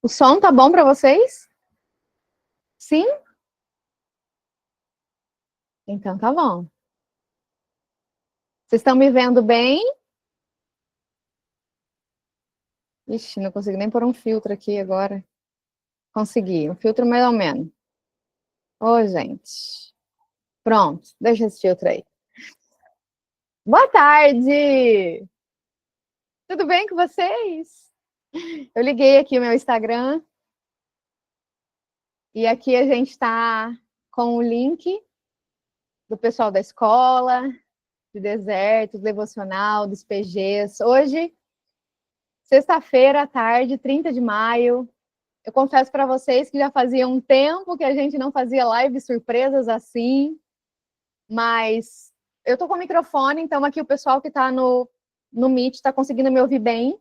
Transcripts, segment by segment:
O som tá bom para vocês? Sim? Então tá bom. Vocês estão me vendo bem? Ixi, não consigo nem pôr um filtro aqui agora. Consegui, um filtro mais ou menos. Ô, gente. Pronto, deixa esse filtro aí. Boa tarde! Tudo bem com vocês? Eu liguei aqui o meu Instagram e aqui a gente está com o link do pessoal da escola, de deserto, devocional, dos PGs. Hoje, sexta-feira à tarde, 30 de maio. Eu confesso para vocês que já fazia um tempo que a gente não fazia live surpresas assim, mas eu tô com o microfone, então aqui o pessoal que está no Meet está conseguindo me ouvir bem,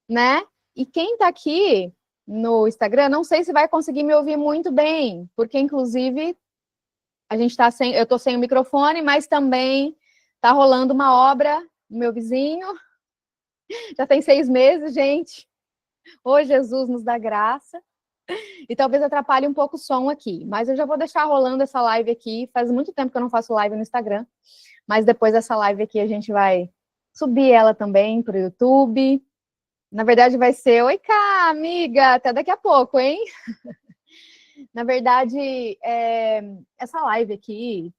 né? E quem está aqui no Instagram, não sei se vai conseguir me ouvir muito bem, porque inclusive a gente tá sem, eu tô sem o microfone, mas também tá rolando uma obra no meu vizinho. Já tem 6 meses, gente. Ô, Jesus nos dá graça. E talvez atrapalhe um pouco o som aqui. Mas eu já vou deixar rolando essa live aqui. Faz muito tempo que eu não faço live no Instagram. Mas depois dessa live aqui, a gente vai subir ela também para o YouTube. Na verdade, vai ser... Oi, Cá, amiga! Até daqui a pouco, hein? Na verdade, essa live aqui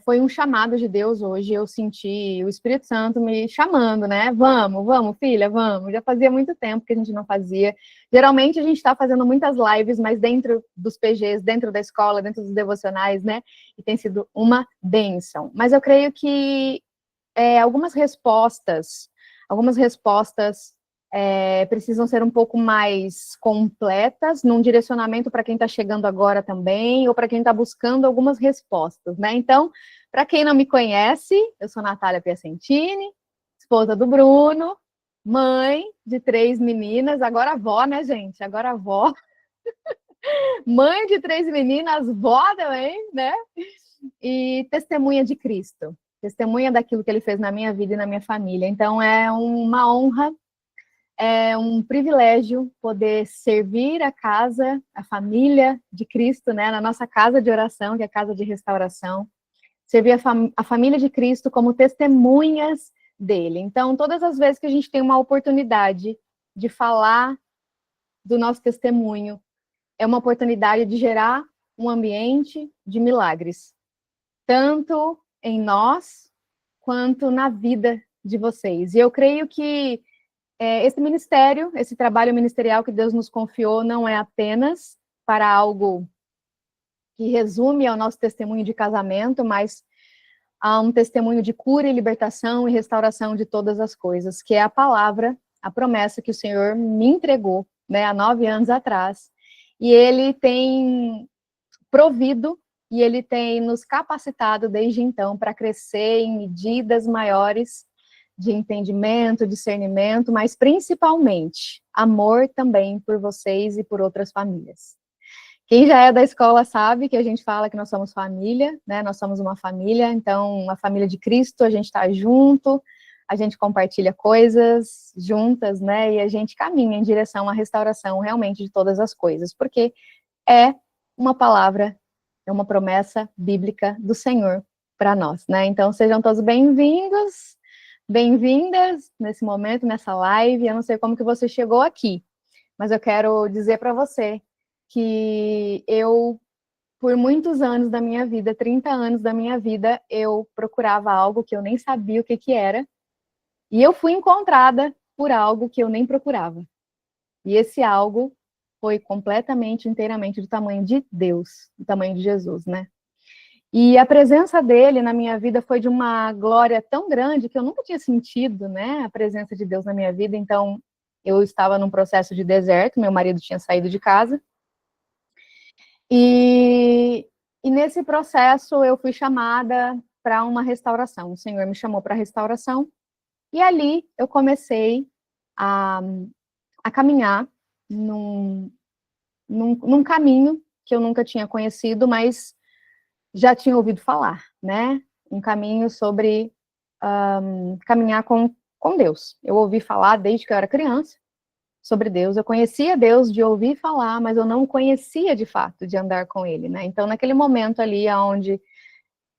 foi um chamado de Deus hoje. Eu senti o Espírito Santo me chamando, né? Vamos, vamos, filha, vamos. Já fazia muito tempo que a gente não fazia. Geralmente a gente está fazendo muitas lives, mas dentro dos PGs, dentro da escola, dentro dos devocionais, né? E tem sido uma bênção. Mas eu creio que algumas respostas precisam ser um pouco mais completas, num direcionamento para quem está chegando agora também, ou para quem está buscando algumas respostas, né? Então, para quem não me conhece, eu sou Natália Piacentini, esposa do Bruno, mãe de 3 meninas, agora avó, né, gente? Agora avó. Mãe de 3 meninas, vó também, né? E testemunha de Cristo. Testemunha daquilo que ele fez na minha vida e na minha família. Então, é uma honra, é um privilégio poder servir a casa, a família de Cristo, né, na nossa casa de oração, que é a casa de restauração, servir a família de Cristo como testemunhas dele. Então, todas as vezes que a gente tem uma oportunidade de falar do nosso testemunho, é uma oportunidade de gerar um ambiente de milagres, tanto em nós, quanto na vida de vocês. E eu creio que esse ministério, esse trabalho ministerial que Deus nos confiou, não é apenas para algo que resume ao nosso testemunho de casamento, mas a um testemunho de cura e libertação e restauração de todas as coisas, que é a palavra, a promessa que o Senhor me entregou, né, há 9 anos atrás. E Ele tem provido e Ele tem nos capacitado desde então para crescer em medidas maiores de entendimento, discernimento, mas principalmente amor também por vocês e por outras famílias. Quem já é da escola sabe que a gente fala que nós somos família, né? Nós somos uma família, então, uma família de Cristo, a gente está junto, a gente compartilha coisas juntas, né? E a gente caminha em direção à restauração realmente de todas as coisas, porque é uma palavra, é uma promessa bíblica do Senhor para nós, né? Então, sejam todos bem-vindos, bem-vindas nesse momento, nessa live. Eu não sei como que você chegou aqui, mas eu quero dizer para você que eu, por muitos anos da minha vida, 30 anos da minha vida, eu procurava algo que eu nem sabia o que que era, e eu fui encontrada por algo que eu nem procurava. E esse algo foi completamente, inteiramente do tamanho de Deus, do tamanho de Jesus, né? E a presença dele na minha vida foi de uma glória tão grande que eu nunca tinha sentido, né, a presença de Deus na minha vida. Então, eu estava num processo de deserto, meu marido tinha saído de casa, e nesse processo eu fui chamada para uma restauração. O Senhor me chamou para restauração, e ali eu comecei a, a caminhar num caminho que eu nunca tinha conhecido, mas já tinha ouvido falar, né? Um caminho sobre caminhar com Deus. Eu ouvi falar desde que eu era criança, sobre Deus. Eu conhecia Deus de ouvir falar, mas eu não conhecia de fato de andar com Ele, né? Então, naquele momento ali,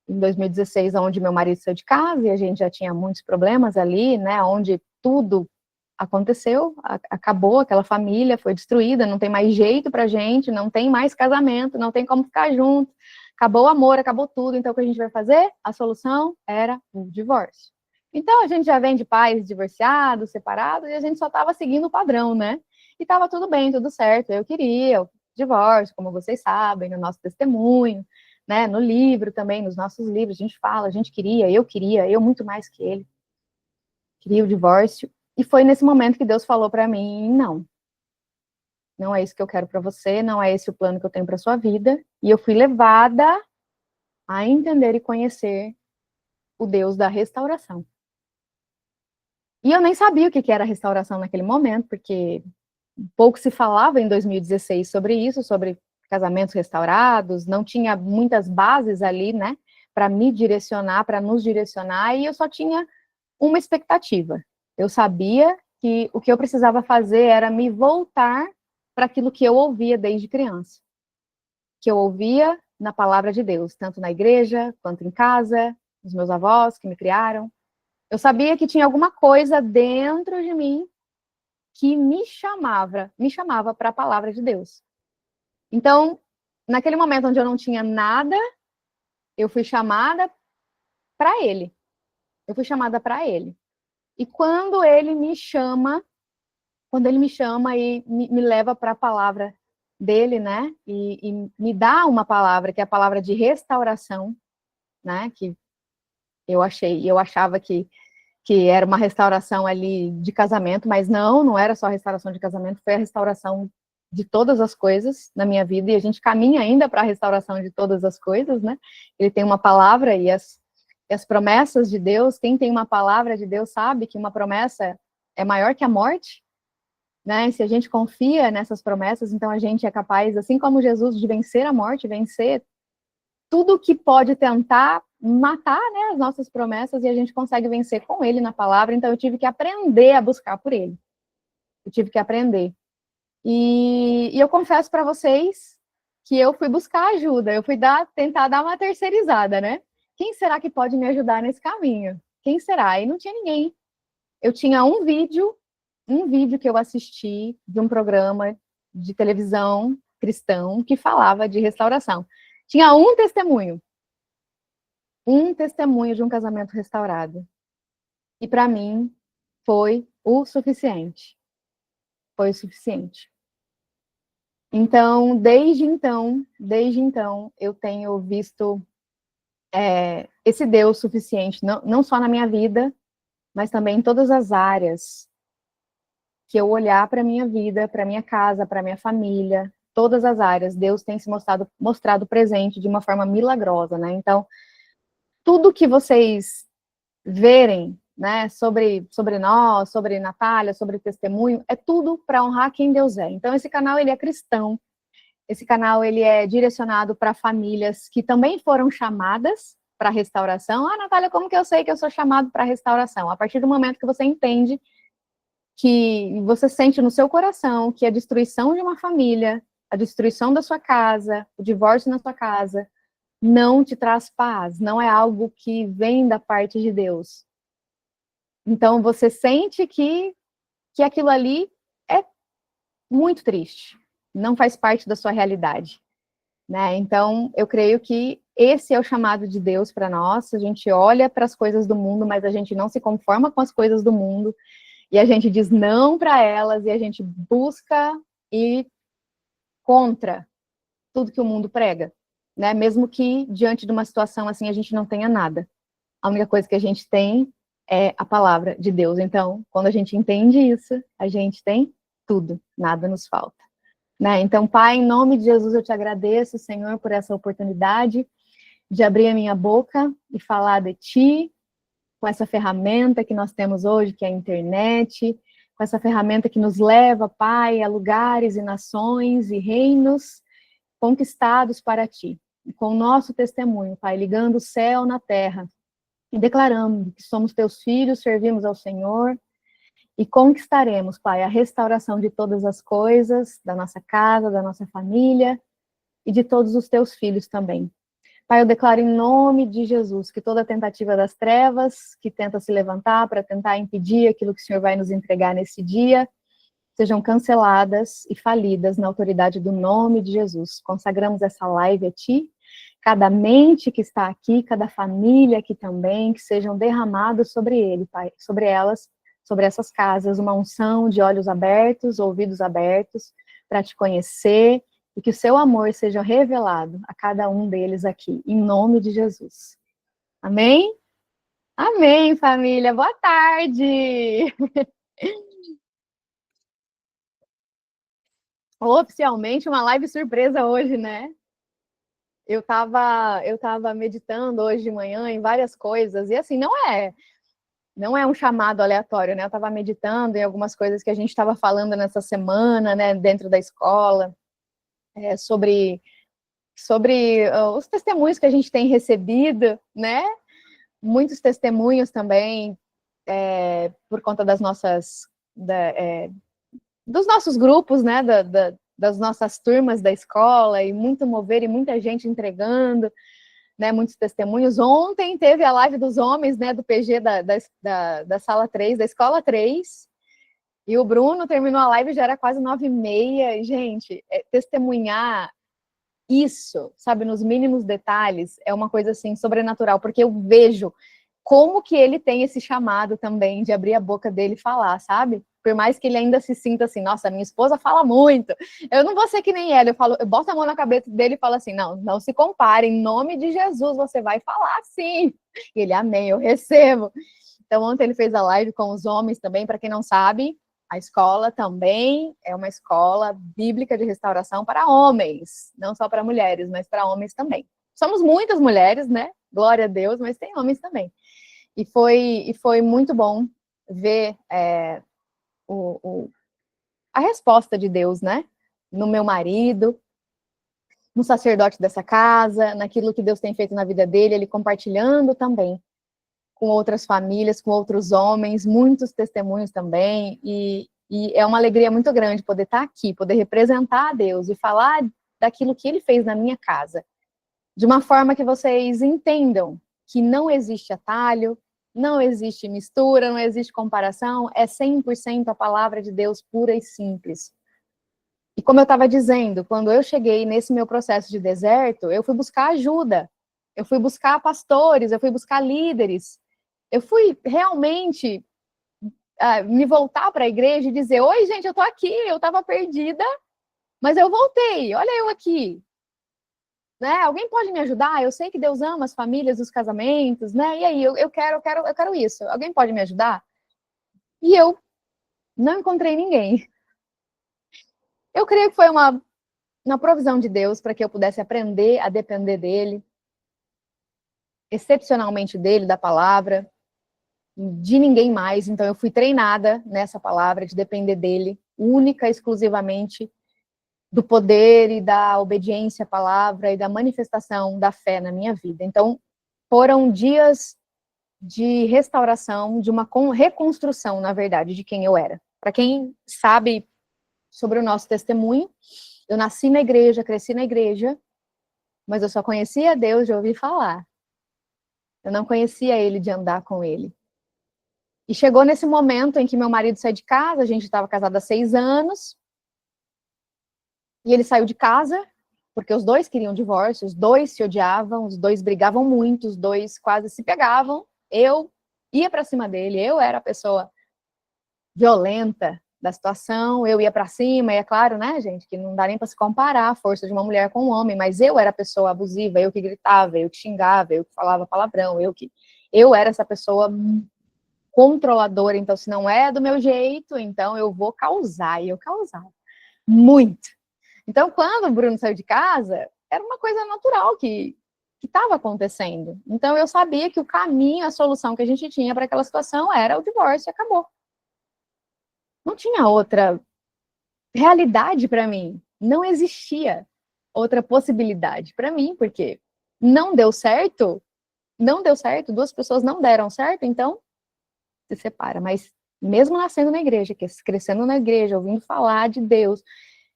em 2016, onde meu marido saiu de casa e a gente já tinha muitos problemas ali, né? Onde tudo aconteceu, acabou, aquela família foi destruída, não tem mais jeito pra gente, não tem mais casamento, não tem como ficar junto, acabou o amor, acabou tudo, então o que a gente vai fazer? A solução era o divórcio. Então a gente já vem de pais divorciados, separados, e a gente só estava seguindo o padrão, né? E estava tudo bem, tudo certo, eu queria o divórcio, como vocês sabem, no nosso testemunho, né? No livro também, nos nossos livros, a gente fala, a gente queria, eu muito mais que ele, queria o divórcio. E foi nesse momento que Deus falou para mim, não é isso que eu quero para você, não é esse o plano que eu tenho para sua vida. E eu fui levada a entender e conhecer o Deus da restauração. E eu nem sabia o que era restauração naquele momento, porque pouco se falava em 2016 sobre isso, sobre casamentos restaurados, não tinha muitas bases ali, né, para me direcionar, para nos direcionar, e eu só tinha uma expectativa. Eu sabia que o que eu precisava fazer era me voltar para aquilo que eu ouvia desde criança. Que eu ouvia na palavra de Deus, tanto na igreja, quanto em casa, os meus avós que me criaram. Eu sabia que tinha alguma coisa dentro de mim que me chamava para a palavra de Deus. Então, naquele momento onde eu não tinha nada, eu fui chamada para Ele. Eu fui chamada para Ele. E quando ele me chama e me leva para a palavra dele, né? E me dá uma palavra, que é a palavra de restauração, né? Que eu achava que era uma restauração ali de casamento, mas não era só a restauração de casamento, foi a restauração de todas as coisas na minha vida, e a gente caminha ainda para a restauração de todas as coisas, né? Ele tem uma palavra e as promessas de Deus, quem tem uma palavra de Deus sabe que uma promessa é maior que a morte, né? E se a gente confia nessas promessas, então a gente é capaz, assim como Jesus, de vencer a morte, vencer tudo que pode tentar matar, né, as nossas promessas, e a gente consegue vencer com Ele na palavra. Então eu tive que aprender a buscar por Ele. Eu tive que aprender. E eu confesso para vocês que eu fui buscar ajuda, eu fui tentar dar uma terceirizada, né? Quem será que pode me ajudar nesse caminho? Quem será? E não tinha ninguém. Eu tinha um vídeo que eu assisti de um programa de televisão cristão que falava de restauração. Tinha um testemunho de um casamento restaurado. E para mim foi o suficiente. Foi o suficiente. Então, desde então, eu tenho visto esse Deus suficiente, não só na minha vida, mas também em todas as áreas que eu olhar para a minha vida, para a minha casa, para a minha família, todas as áreas, Deus tem se mostrado presente de uma forma milagrosa, né? Então, tudo que vocês verem, né, sobre nós, sobre Natália, sobre testemunho, é tudo para honrar quem Deus é. Então, esse canal, ele é cristão, esse canal, ele é direcionado para famílias que também foram chamadas para restauração. Ah, Natália, como que eu sei que eu sou chamado para restauração? A partir do momento que você entende que você sente no seu coração que a destruição de uma família, a destruição da sua casa, o divórcio na sua casa, não te traz paz, não é algo que vem da parte de Deus. Então, você sente que aquilo ali é muito triste, não faz parte da sua realidade, né? Então, eu creio que esse é o chamado de Deus para nós. A gente olha para as coisas do mundo, mas a gente não se conforma com as coisas do mundo, e a gente diz não para elas, e a gente busca ir contra tudo que o mundo prega, né? Mesmo que diante de uma situação assim a gente não tenha nada. A única coisa que a gente tem é a palavra de Deus. Então, quando a gente entende isso, a gente tem tudo, nada nos falta, né? Então, Pai, em nome de Jesus, eu te agradeço, Senhor, por essa oportunidade de abrir a minha boca e falar de Ti, com essa ferramenta que nós temos hoje, que é a internet, com essa ferramenta que nos leva, Pai, a lugares e nações e reinos conquistados para Ti. E com o nosso testemunho, Pai, ligando o céu na terra, e declarando que somos Teus filhos, servimos ao Senhor, E conquistaremos, Pai, a restauração de todas as coisas, da nossa casa, da nossa família e de todos os teus filhos também. Pai, eu declaro em nome de Jesus que toda tentativa das trevas que tenta se levantar para tentar impedir aquilo que o Senhor vai nos entregar nesse dia, sejam canceladas e falidas na autoridade do nome de Jesus. Consagramos essa live a Ti, cada mente que está aqui, cada família aqui também, que sejam derramados sobre ele, Pai, sobre elas, sobre essas casas, uma unção de olhos abertos, ouvidos abertos, para Te conhecer, e que o Seu amor seja revelado a cada um deles aqui, em nome de Jesus. Amém? Amém, família. Boa tarde! Oficialmente uma live surpresa hoje, né? Eu tava meditando hoje de manhã em várias coisas, e assim, não é um chamado aleatório, né? Eu estava meditando em algumas coisas que a gente estava falando nessa semana, né, dentro da escola, sobre os testemunhos que a gente tem recebido, né? Muitos testemunhos também, por conta das nossas, dos nossos grupos, né? Das nossas turmas da escola, e muito mover e muita gente entregando, né, muitos testemunhos. Ontem teve a live dos homens, né, do PG da sala 3, da escola 3, e o Bruno terminou a live, já era quase 9h30, e, gente, testemunhar isso, sabe, nos mínimos detalhes, é uma coisa, assim, sobrenatural, porque eu vejo como que ele tem esse chamado também de abrir a boca dele e falar, sabe? Por mais que ele ainda se sinta assim, nossa, minha esposa fala muito, eu não vou ser que nem ela, eu boto a mão na cabeça dele e falo assim, não se compare, em nome de Jesus, você vai falar sim. E ele, amém, eu recebo. Então ontem ele fez a live com os homens também, para quem não sabe, a escola também é uma escola bíblica de restauração para homens, não só para mulheres, mas para homens também. Somos muitas mulheres, né? Glória a Deus, mas tem homens também. E foi muito bom ver a resposta de Deus, né? No meu marido, no sacerdote dessa casa, naquilo que Deus tem feito na vida dele, ele compartilhando também com outras famílias, com outros homens, muitos testemunhos também, e é uma alegria muito grande poder estar aqui, poder representar a Deus e falar daquilo que ele fez na minha casa, de uma forma que vocês entendam que não existe atalho, não existe mistura, não existe comparação, é 100% a palavra de Deus pura e simples. E como eu estava dizendo, quando eu cheguei nesse meu processo de deserto, eu fui buscar ajuda, eu fui buscar pastores, eu fui buscar líderes, eu fui realmente me voltar para a igreja e dizer, oi gente, eu estou aqui, eu estava perdida, mas eu voltei, olha eu aqui. Né? Alguém pode me ajudar? Eu sei que Deus ama as famílias, os casamentos, né? E aí, eu quero isso. Alguém pode me ajudar? E eu não encontrei ninguém. Eu creio que foi uma provisão de Deus para que eu pudesse aprender a depender dele, excepcionalmente dele, da palavra, de ninguém mais. Então, eu fui treinada nessa palavra de depender dele, única, exclusivamente, do poder e da obediência à palavra e da manifestação da fé na minha vida. Então, foram dias de restauração, de uma reconstrução, na verdade, de quem eu era. Para quem sabe sobre o nosso testemunho, eu nasci na igreja, cresci na igreja, mas eu só conhecia Deus de ouvir falar. Eu não conhecia ele de andar com ele. E chegou nesse momento em que meu marido saiu de casa, a gente estava casado há 6 anos, e ele saiu de casa, porque os dois queriam divórcio, os dois se odiavam, os dois brigavam muito, os dois quase se pegavam. Eu ia para cima dele, eu era a pessoa violenta da situação, eu ia para cima, e é claro, né, gente, que não dá nem para se comparar a força de uma mulher com um homem, mas eu era a pessoa abusiva, eu que gritava, eu que xingava, eu que falava palavrão, eu era essa pessoa controladora, então se não é do meu jeito, então eu vou causar, e eu causava muito. Então, quando o Bruno saiu de casa, era uma coisa natural que estava acontecendo. Então, eu sabia que o caminho, a solução que a gente tinha para aquela situação era o divórcio e acabou. Não tinha outra realidade para mim. Não existia outra possibilidade para mim, porque não deu certo, 2 pessoas não deram certo, então se separa. Mas Mesmo nascendo na igreja, crescendo na igreja, ouvindo falar de Deus,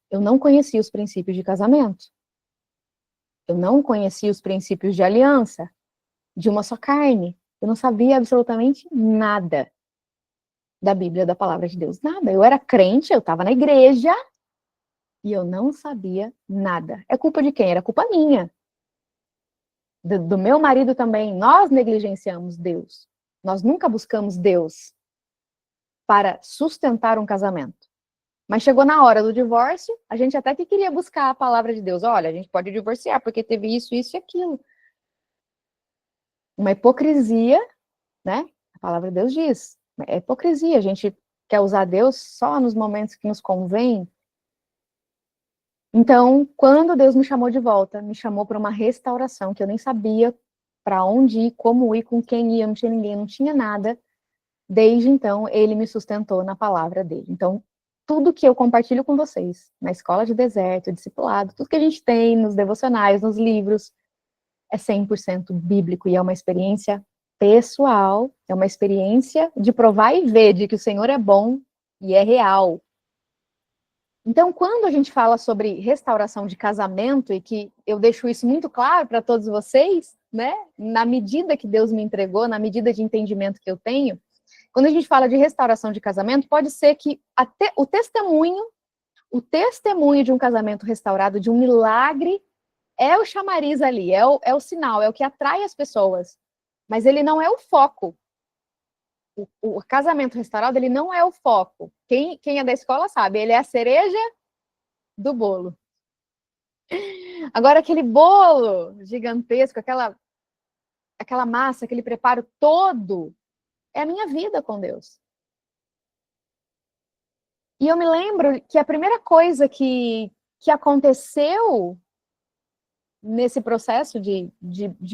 eu não conhecia os princípios de casamento. Eu não conhecia os princípios de aliança, de uma só carne. Eu não sabia absolutamente nada da Bíblia, da palavra de Deus. Nada. Eu era crente, eu estava na igreja e eu não sabia nada. É culpa de quem? Era culpa minha. Do meu marido também. Nós negligenciamos Deus. Nós nunca buscamos Deus para sustentar um casamento. Mas chegou na hora do divórcio, a gente até que queria buscar a palavra de Deus. Olha, a gente pode divorciar porque teve isso, isso e aquilo. Uma hipocrisia, né? A palavra de Deus diz. É hipocrisia. A gente quer usar Deus só nos momentos que nos convém. Então, quando Deus me chamou de volta, me chamou para uma restauração, que eu nem sabia para onde ir, como ir, com quem ir, não tinha ninguém, não tinha nada. Desde então, ele me sustentou na palavra dele. Então, tudo que eu compartilho com vocês, na escola de deserto, discipulado, tudo que a gente tem nos devocionais, nos livros, é 100% bíblico e é uma experiência pessoal, é uma experiência de provar e ver de que o Senhor é bom e é real. Então, quando a gente fala sobre restauração de casamento, e que eu deixo isso muito claro para todos vocês, né, na medida que Deus me entregou, na medida de entendimento que eu tenho, quando a gente fala de restauração de casamento, pode ser que até o testemunho de um casamento restaurado, de um milagre, é o chamariz ali, é o sinal, é o que atrai as pessoas. Mas ele não é o foco. O casamento restaurado, ele não é o foco. Quem é da escola sabe, ele é a cereja do bolo. Agora, aquele bolo gigantesco, aquela massa, aquele preparo todo, é a minha vida com Deus. E eu me lembro que a primeira coisa que aconteceu nesse processo de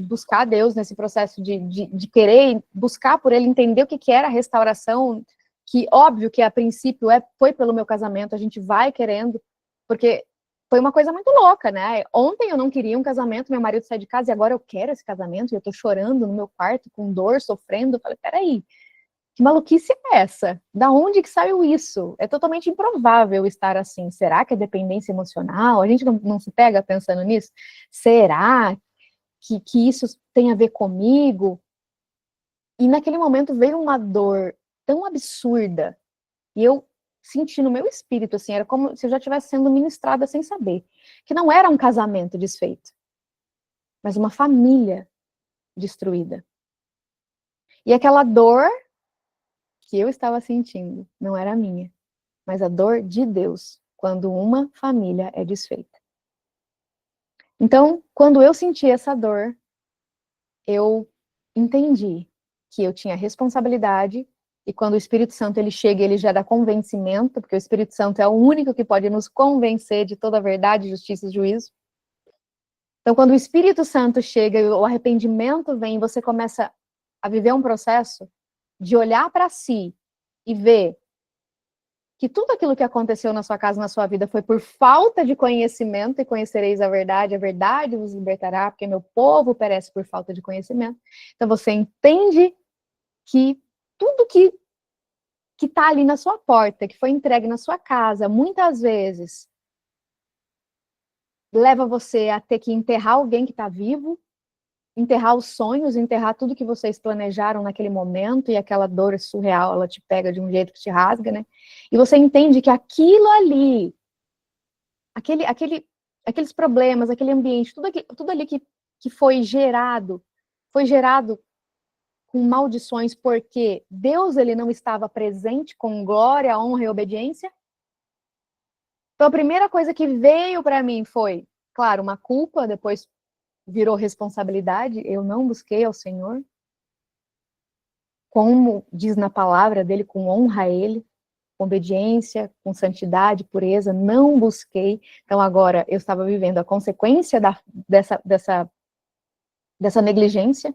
buscar Deus, nesse processo de querer buscar por Ele, entender o que era a restauração, que óbvio que a princípio foi pelo meu casamento, a gente vai querendo, porque foi uma coisa muito louca, né? Ontem eu não queria um casamento, meu marido saiu de casa e agora eu quero esse casamento, e eu tô chorando no meu quarto, com dor, sofrendo. Eu falei, peraí, que maluquice é essa? Da onde que saiu isso? É totalmente improvável estar assim. Será que é dependência emocional? A gente não se pega pensando nisso? Será que isso tem a ver comigo? E naquele momento veio uma dor tão absurda, e eu senti no meu espírito, assim, era como se eu já estivesse sendo ministrada sem saber, que não era um casamento desfeito, mas uma família destruída. E aquela dor que eu estava sentindo não era minha, mas a dor de Deus, quando uma família é desfeita. Então, quando eu senti essa dor, eu entendi que eu tinha responsabilidade, e quando o Espírito Santo ele chega, ele já dá convencimento, porque o Espírito Santo é o único que pode nos convencer de toda a verdade, justiça e juízo. Então, quando o Espírito Santo chega e o arrependimento vem, você começa a viver um processo de olhar para si e ver que tudo aquilo que aconteceu na sua casa, na sua vida, foi por falta de conhecimento, e conhecereis a verdade vos libertará, porque meu povo perece por falta de conhecimento. Então você entende que tudo que está ali na sua porta, que foi entregue na sua casa, muitas vezes, leva você a ter que enterrar alguém que está vivo, enterrar os sonhos, enterrar tudo que vocês planejaram naquele momento, e aquela dor surreal, ela te pega de um jeito que te rasga, né? E você entende que aquilo ali, aqueles problemas, aquele ambiente, tudo ali que foi gerado com maldições, porque Deus ele não estava presente com glória, honra e obediência. Então a primeira coisa que veio para mim foi, claro, uma culpa, depois virou responsabilidade, eu não busquei ao Senhor, como diz na palavra dele, com honra a ele, com obediência, com santidade, pureza, não busquei. Então agora eu estava vivendo a consequência dessa negligência.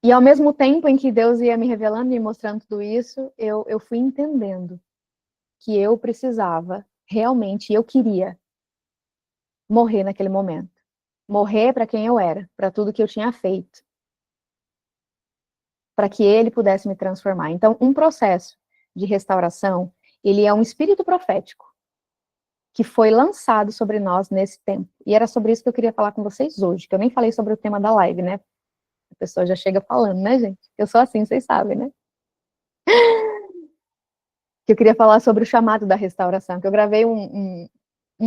E ao mesmo tempo em que Deus ia me revelando e me mostrando tudo isso, eu fui entendendo que eu precisava realmente, eu queria morrer naquele momento. Morrer para quem eu era, para tudo que eu tinha feito. para que ele pudesse me transformar. Então, um processo de restauração, ele é um espírito profético que foi lançado sobre nós nesse tempo. E era sobre isso que eu queria falar com vocês hoje, que eu nem falei sobre o tema da live, né? A pessoa já chega falando, né, gente? Eu sou assim, vocês sabem, né? Que eu queria falar sobre o chamado da restauração, que eu gravei um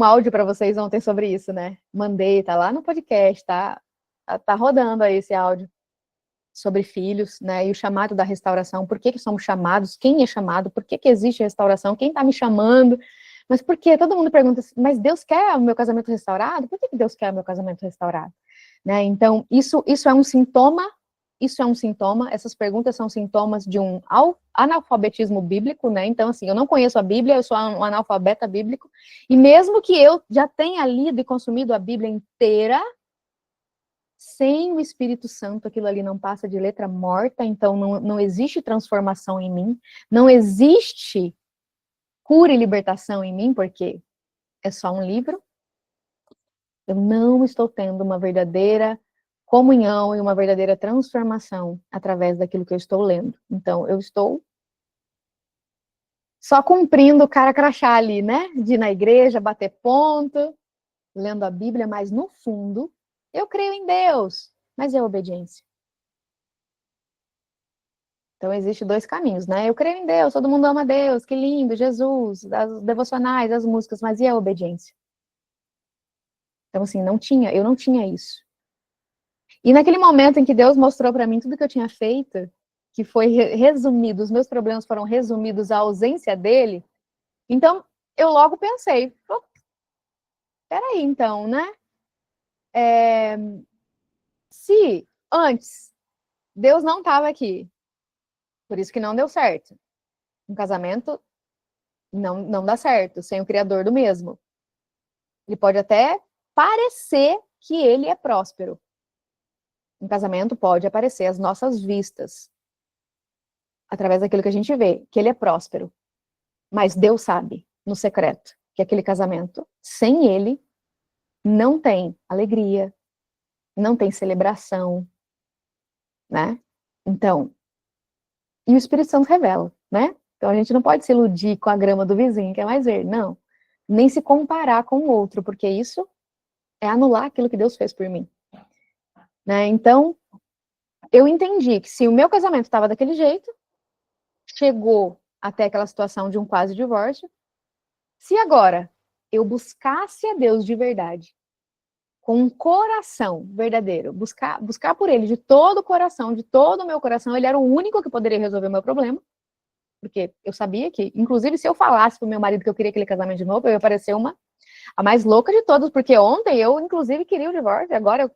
áudio para vocês ontem sobre isso, né? Mandei, tá lá no podcast, tá rodando aí esse áudio sobre filhos, né? E o chamado da restauração, por que somos chamados, quem é chamado, por que existe restauração, quem está me chamando, mas por quê? Todo mundo pergunta assim, mas Deus quer o meu casamento restaurado? Por que Deus quer o meu casamento restaurado? Né? Então, isso é um sintoma, essas perguntas são sintomas de um analfabetismo bíblico, né? Então, assim, eu não conheço a Bíblia, eu sou um analfabeta bíblico, e mesmo que eu já tenha lido e consumido a Bíblia inteira, sem o Espírito Santo, aquilo ali não passa de letra morta, então não existe transformação em mim, não existe cura e libertação em mim, porque é só um livro. Eu não estou tendo uma verdadeira comunhão e uma verdadeira transformação através daquilo que eu estou lendo. Então, eu estou só cumprindo o cara crachá ali, né? De ir na igreja, bater ponto, lendo a Bíblia, mas no fundo, eu creio em Deus, mas é obediência. Então, existe dois caminhos, né? Eu creio em Deus, todo mundo ama Deus, que lindo, Jesus, as devocionais, as músicas, mas e a obediência? Então, assim, eu não tinha isso. E naquele momento em que Deus mostrou para mim tudo que eu tinha feito, que foi resumido, os meus problemas foram resumidos à ausência dele, então eu logo pensei, peraí então, né? Se antes Deus não estava aqui, por isso que não deu certo. Um casamento não dá certo sem o Criador do mesmo. Ele pode até parecer que ele é próspero. Um casamento pode aparecer às nossas vistas, através daquilo que a gente vê, que ele é próspero. Mas Deus sabe, no secreto, que aquele casamento, sem ele, não tem alegria, não tem celebração, né? Então, e o Espírito Santo revela, né? Então a gente não pode se iludir com a grama do vizinho, que é mais verde, não. Nem se comparar com o outro, porque isso é anular aquilo que Deus fez por mim. Né? Então, eu entendi que se o meu casamento estava daquele jeito, chegou até aquela situação de um quase divórcio, se agora eu buscasse a Deus de verdade, com um coração verdadeiro, buscar por ele de todo o coração, de todo o meu coração, ele era o único que poderia resolver o meu problema, porque eu sabia que, inclusive, se eu falasse pro meu marido que eu queria aquele casamento de novo, eu ia parecer a mais louca de todas, porque ontem eu, inclusive, queria o divórcio, agora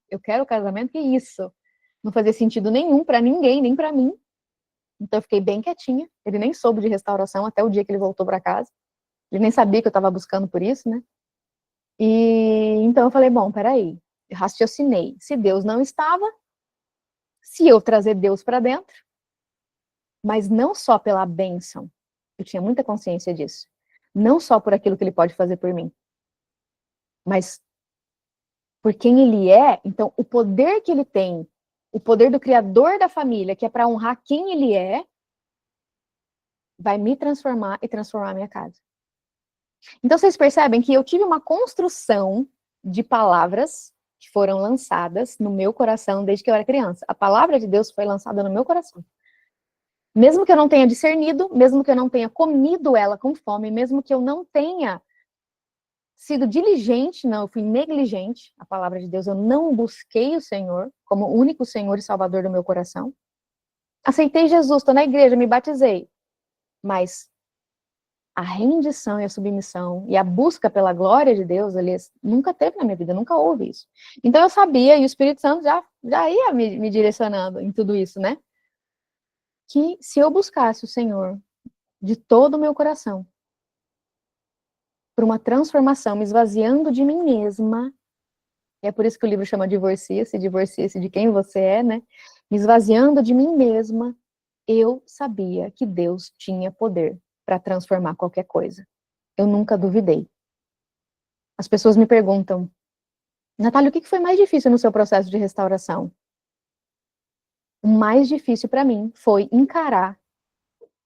eu quero o casamento, que isso? Não fazia sentido nenhum para ninguém, nem para mim. Então eu fiquei bem quietinha, ele nem soube de restauração até o dia que ele voltou para casa, ele nem sabia que eu estava buscando por isso, né? E então eu falei, bom, peraí, eu raciocinei, se Deus não estava, se eu trazer Deus para dentro, mas não só pela bênção, eu tinha muita consciência disso, não só por aquilo que ele pode fazer por mim, mas por quem ele é, então o poder que ele tem, o poder do criador da família, que é para honrar quem ele é, vai me transformar e transformar a minha casa. Então vocês percebem que eu tive uma construção de palavras que foram lançadas no meu coração desde que eu era criança. A palavra de Deus foi lançada no meu coração. Mesmo que eu não tenha discernido, mesmo que eu não tenha comido ela com fome, mesmo que eu não tenha sido diligente, não, eu fui negligente, a palavra de Deus, eu não busquei o Senhor como o único Senhor e Salvador do meu coração. Aceitei Jesus, estou na igreja, me batizei. Mas a rendição e a submissão e a busca pela glória de Deus, aliás, nunca teve na minha vida, nunca houve isso. Então eu sabia, e o Espírito Santo já ia me direcionando em tudo isso, né? Que se eu buscasse o Senhor de todo o meu coração, por uma transformação, me esvaziando de mim mesma, e é por isso que o livro chama divorcia-se de quem você é, né? Me esvaziando de mim mesma, eu sabia que Deus tinha poder para transformar qualquer coisa. Eu nunca duvidei. As pessoas me perguntam, Natália, o que foi mais difícil no seu processo de restauração? o mais difícil para mim foi encarar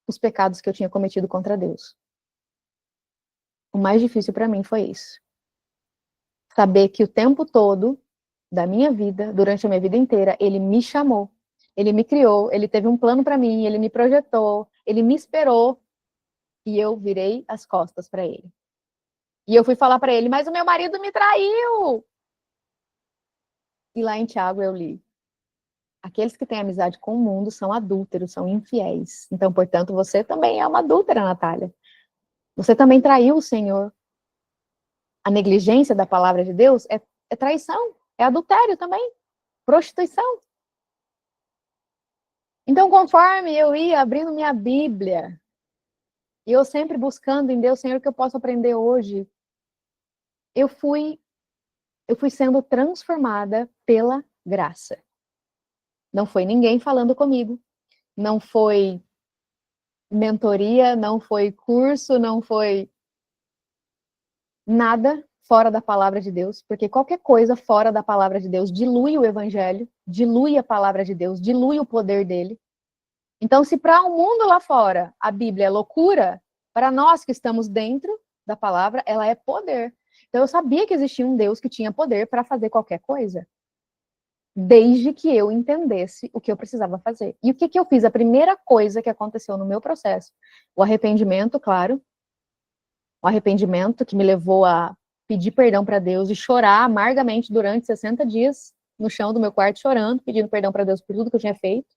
os pecados que eu tinha cometido contra Deus. O mais difícil para mim foi isso. Saber que o tempo todo da minha vida, durante a minha vida inteira, ele me chamou, ele me criou, ele teve um plano para mim, ele me projetou, ele me esperou e eu virei as costas para ele. E eu fui falar para ele, mas o meu marido me traiu. E lá em Tiago eu li: aqueles que têm amizade com o mundo são adúlteros, são infiéis. Então, portanto, você também é uma adúltera, Natália. Você também traiu o Senhor. A negligência da palavra de Deus é traição, é adultério também, prostituição. Então, conforme eu ia abrindo minha Bíblia, e eu sempre buscando em Deus, Senhor, o que eu posso aprender hoje, eu fui sendo transformada pela graça. Não foi ninguém falando comigo, não foi mentoria, não foi curso, não foi nada fora da palavra de Deus, porque qualquer coisa fora da palavra de Deus dilui o evangelho, dilui a palavra de Deus, dilui o poder dele. Então, se para o mundo lá fora a Bíblia é loucura, para nós que estamos dentro da palavra, ela é poder. Então, eu sabia que existia um Deus que tinha poder para fazer qualquer coisa, desde que eu entendesse o que eu precisava fazer. E o que eu fiz? A primeira coisa que aconteceu no meu processo, o arrependimento, claro, o arrependimento que me levou a pedir perdão para Deus e chorar amargamente durante 60 dias no chão do meu quarto, chorando, pedindo perdão para Deus por tudo que eu tinha feito,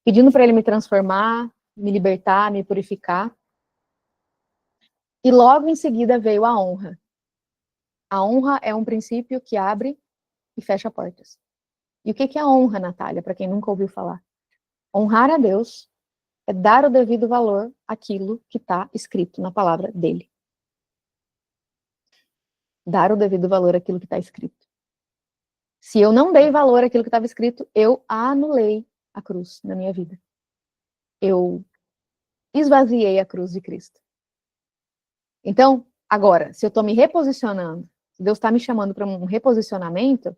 pedindo para ele me transformar, me libertar, me purificar. E logo em seguida veio a honra. A honra é um princípio que abre e fecha portas. E o que é a honra, Natália, para quem nunca ouviu falar? Honrar a Deus é dar o devido valor àquilo que está escrito na palavra dele. Dar o devido valor àquilo que está escrito. Se eu não dei valor àquilo que estava escrito, eu anulei a cruz na minha vida. Eu esvaziei a cruz de Cristo. Então, agora, se eu estou me reposicionando, se Deus está me chamando para um reposicionamento,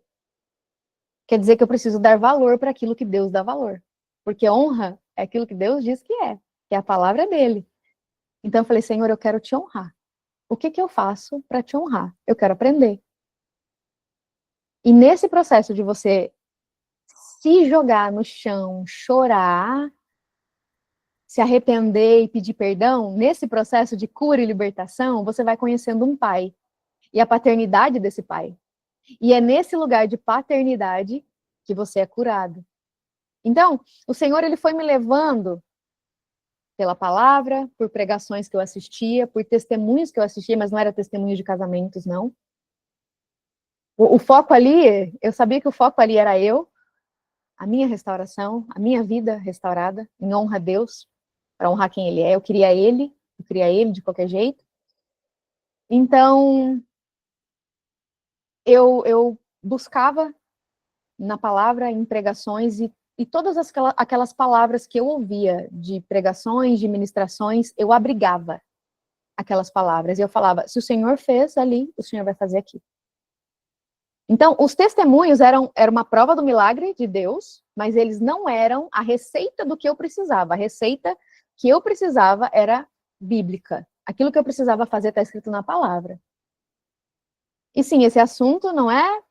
quer dizer que eu preciso dar valor para aquilo que Deus dá valor. Porque honra é aquilo que Deus diz que é a palavra dele. Então eu falei, Senhor, eu quero te honrar. O que eu faço para te honrar? Eu quero aprender. E nesse processo de você se jogar no chão, chorar, se arrepender e pedir perdão, nesse processo de cura e libertação, você vai conhecendo um pai e a paternidade desse pai. E é nesse lugar de paternidade que você é curado. Então, o Senhor, ele foi me levando pela palavra, por pregações que eu assistia, por testemunhos que eu assistia, mas não era testemunho de casamentos, não. O foco ali, eu sabia que o foco ali era eu, a minha restauração, a minha vida restaurada, em honra a Deus, para honrar quem ele é. Eu queria ele de qualquer jeito. Então, eu buscava na palavra, em pregações, e todas aquelas palavras que eu ouvia de pregações, de ministrações, eu abrigava aquelas palavras. E eu falava, se o Senhor fez ali, o Senhor vai fazer aqui. Então, os testemunhos eram uma prova do milagre de Deus, mas eles não eram a receita do que eu precisava. A receita que eu precisava era bíblica. Aquilo que eu precisava fazer está escrito na palavra. E sim, esse assunto não é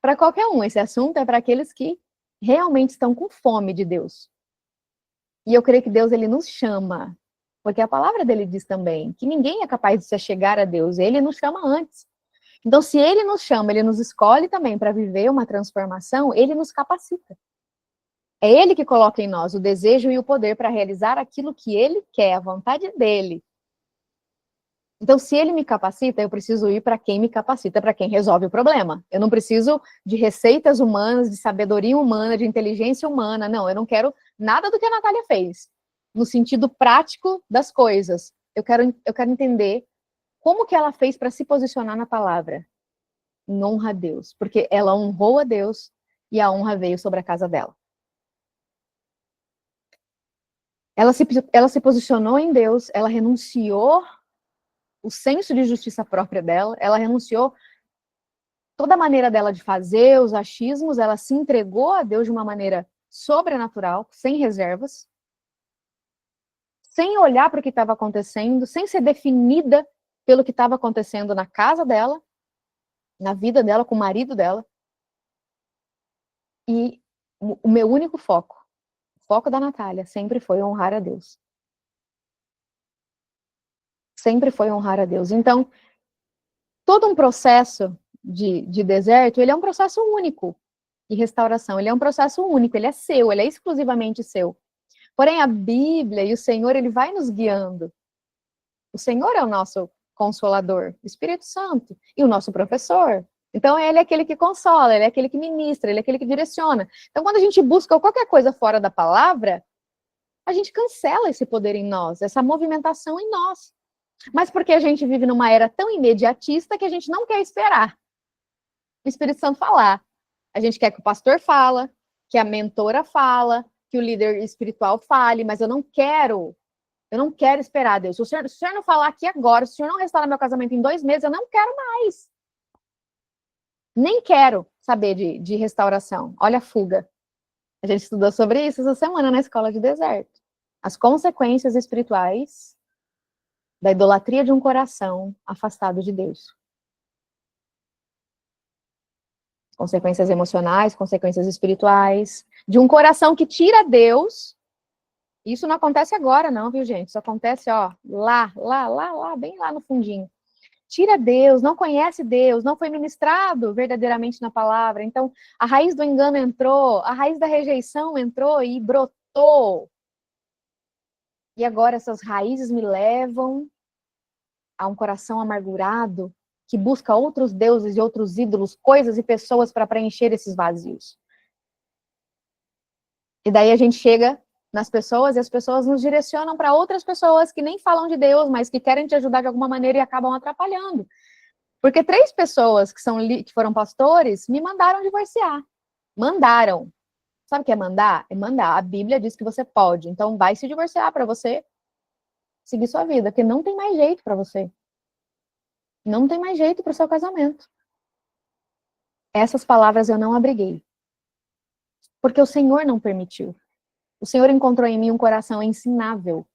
para qualquer um. Esse assunto é para aqueles que realmente estão com fome de Deus. E eu creio que Deus, ele nos chama, porque a palavra dele diz também que ninguém é capaz de se chegar a Deus, ele nos chama antes. Então, se ele nos chama, ele nos escolhe também para viver uma transformação, ele nos capacita. É ele que coloca em nós o desejo e o poder para realizar aquilo que ele quer, a vontade dele. Então, se ele me capacita, eu preciso ir para quem me capacita, para quem resolve o problema. Eu não preciso de receitas humanas, de sabedoria humana, de inteligência humana. Não, eu não quero nada do que a Natália fez, no sentido prático das coisas. Eu quero entender como que ela fez para se posicionar na palavra, em honra a Deus, porque ela honrou a Deus e a honra veio sobre a casa dela. Ela se posicionou em Deus, ela renunciou o senso de justiça própria dela, ela renunciou toda a maneira dela de fazer, os achismos, ela se entregou a Deus de uma maneira sobrenatural, sem reservas, sem olhar para o que estava acontecendo, sem ser definida pelo que estava acontecendo na casa dela, na vida dela, com o marido dela. E o meu único foco, o foco da Natália, sempre foi honrar a Deus. Sempre foi honrar a Deus. Então, todo um processo de deserto, ele é um processo único de restauração. Ele é um processo único, ele é seu, ele é exclusivamente seu. Porém, a Bíblia e o Senhor, ele vai nos guiando. O Senhor é o nosso consolador, o Espírito Santo, e o nosso professor. Então, ele é aquele que consola, ele é aquele que ministra, ele é aquele que direciona. Então, quando a gente busca qualquer coisa fora da palavra, a gente cancela esse poder em nós, essa movimentação em nós. Mas porque a gente vive numa era tão imediatista que a gente não quer esperar o Espírito Santo falar. A gente quer que o pastor fala, que a mentora fala, que o líder espiritual fale, mas eu não quero esperar, Deus. Se o senhor não falar aqui agora, se o senhor não restaurar meu casamento em 2 meses, eu não quero mais. Nem quero saber de restauração. Olha a fuga. A gente estudou sobre isso essa semana na escola de deserto. As consequências espirituais da idolatria de um coração afastado de Deus. Consequências emocionais, consequências espirituais, de um coração que tira Deus. Isso não acontece agora, não, viu, gente? Isso acontece, ó, lá, bem lá no fundinho. Tira Deus, não conhece Deus, não foi ministrado verdadeiramente na palavra. Então, a raiz do engano entrou, a raiz da rejeição entrou e brotou. E agora essas raízes me levam a um coração amargurado que busca outros deuses e outros ídolos, coisas e pessoas para preencher esses vazios. E daí a gente chega nas pessoas e as pessoas nos direcionam para outras pessoas que nem falam de Deus, mas que querem te ajudar de alguma maneira e acabam atrapalhando. Porque 3 pessoas que foram pastores me mandaram divorciar. Mandaram. Sabe o que é mandar? É mandar. A Bíblia diz que você pode. Então vai se divorciar para você seguir sua vida, porque não tem mais jeito para você. Não tem mais jeito para o seu casamento. Essas palavras eu não abriguei. Porque o Senhor não permitiu. O Senhor encontrou em mim um coração ensinável.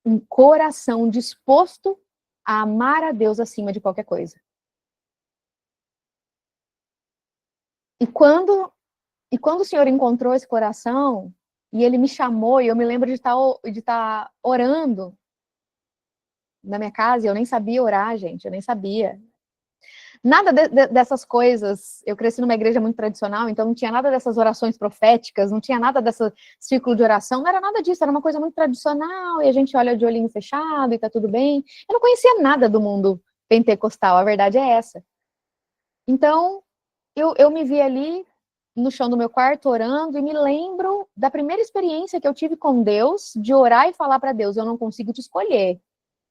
Um coração disposto a amar a Deus acima de qualquer coisa. E quando o Senhor encontrou esse coração, e Ele me chamou, e eu me lembro de estar orando na minha casa, e eu nem sabia orar, gente, eu nem sabia. Nada dessas coisas, eu cresci numa igreja muito tradicional, então não tinha nada dessas orações proféticas, não tinha nada desse círculo de oração, não era nada disso, era uma coisa muito tradicional, e a gente olha de olhinho fechado e tá tudo bem. Eu não conhecia nada do mundo pentecostal, a verdade é essa. Então, eu me vi ali no chão do meu quarto orando e me lembro da primeira experiência que eu tive com Deus, de orar e falar para Deus, eu não consigo te escolher,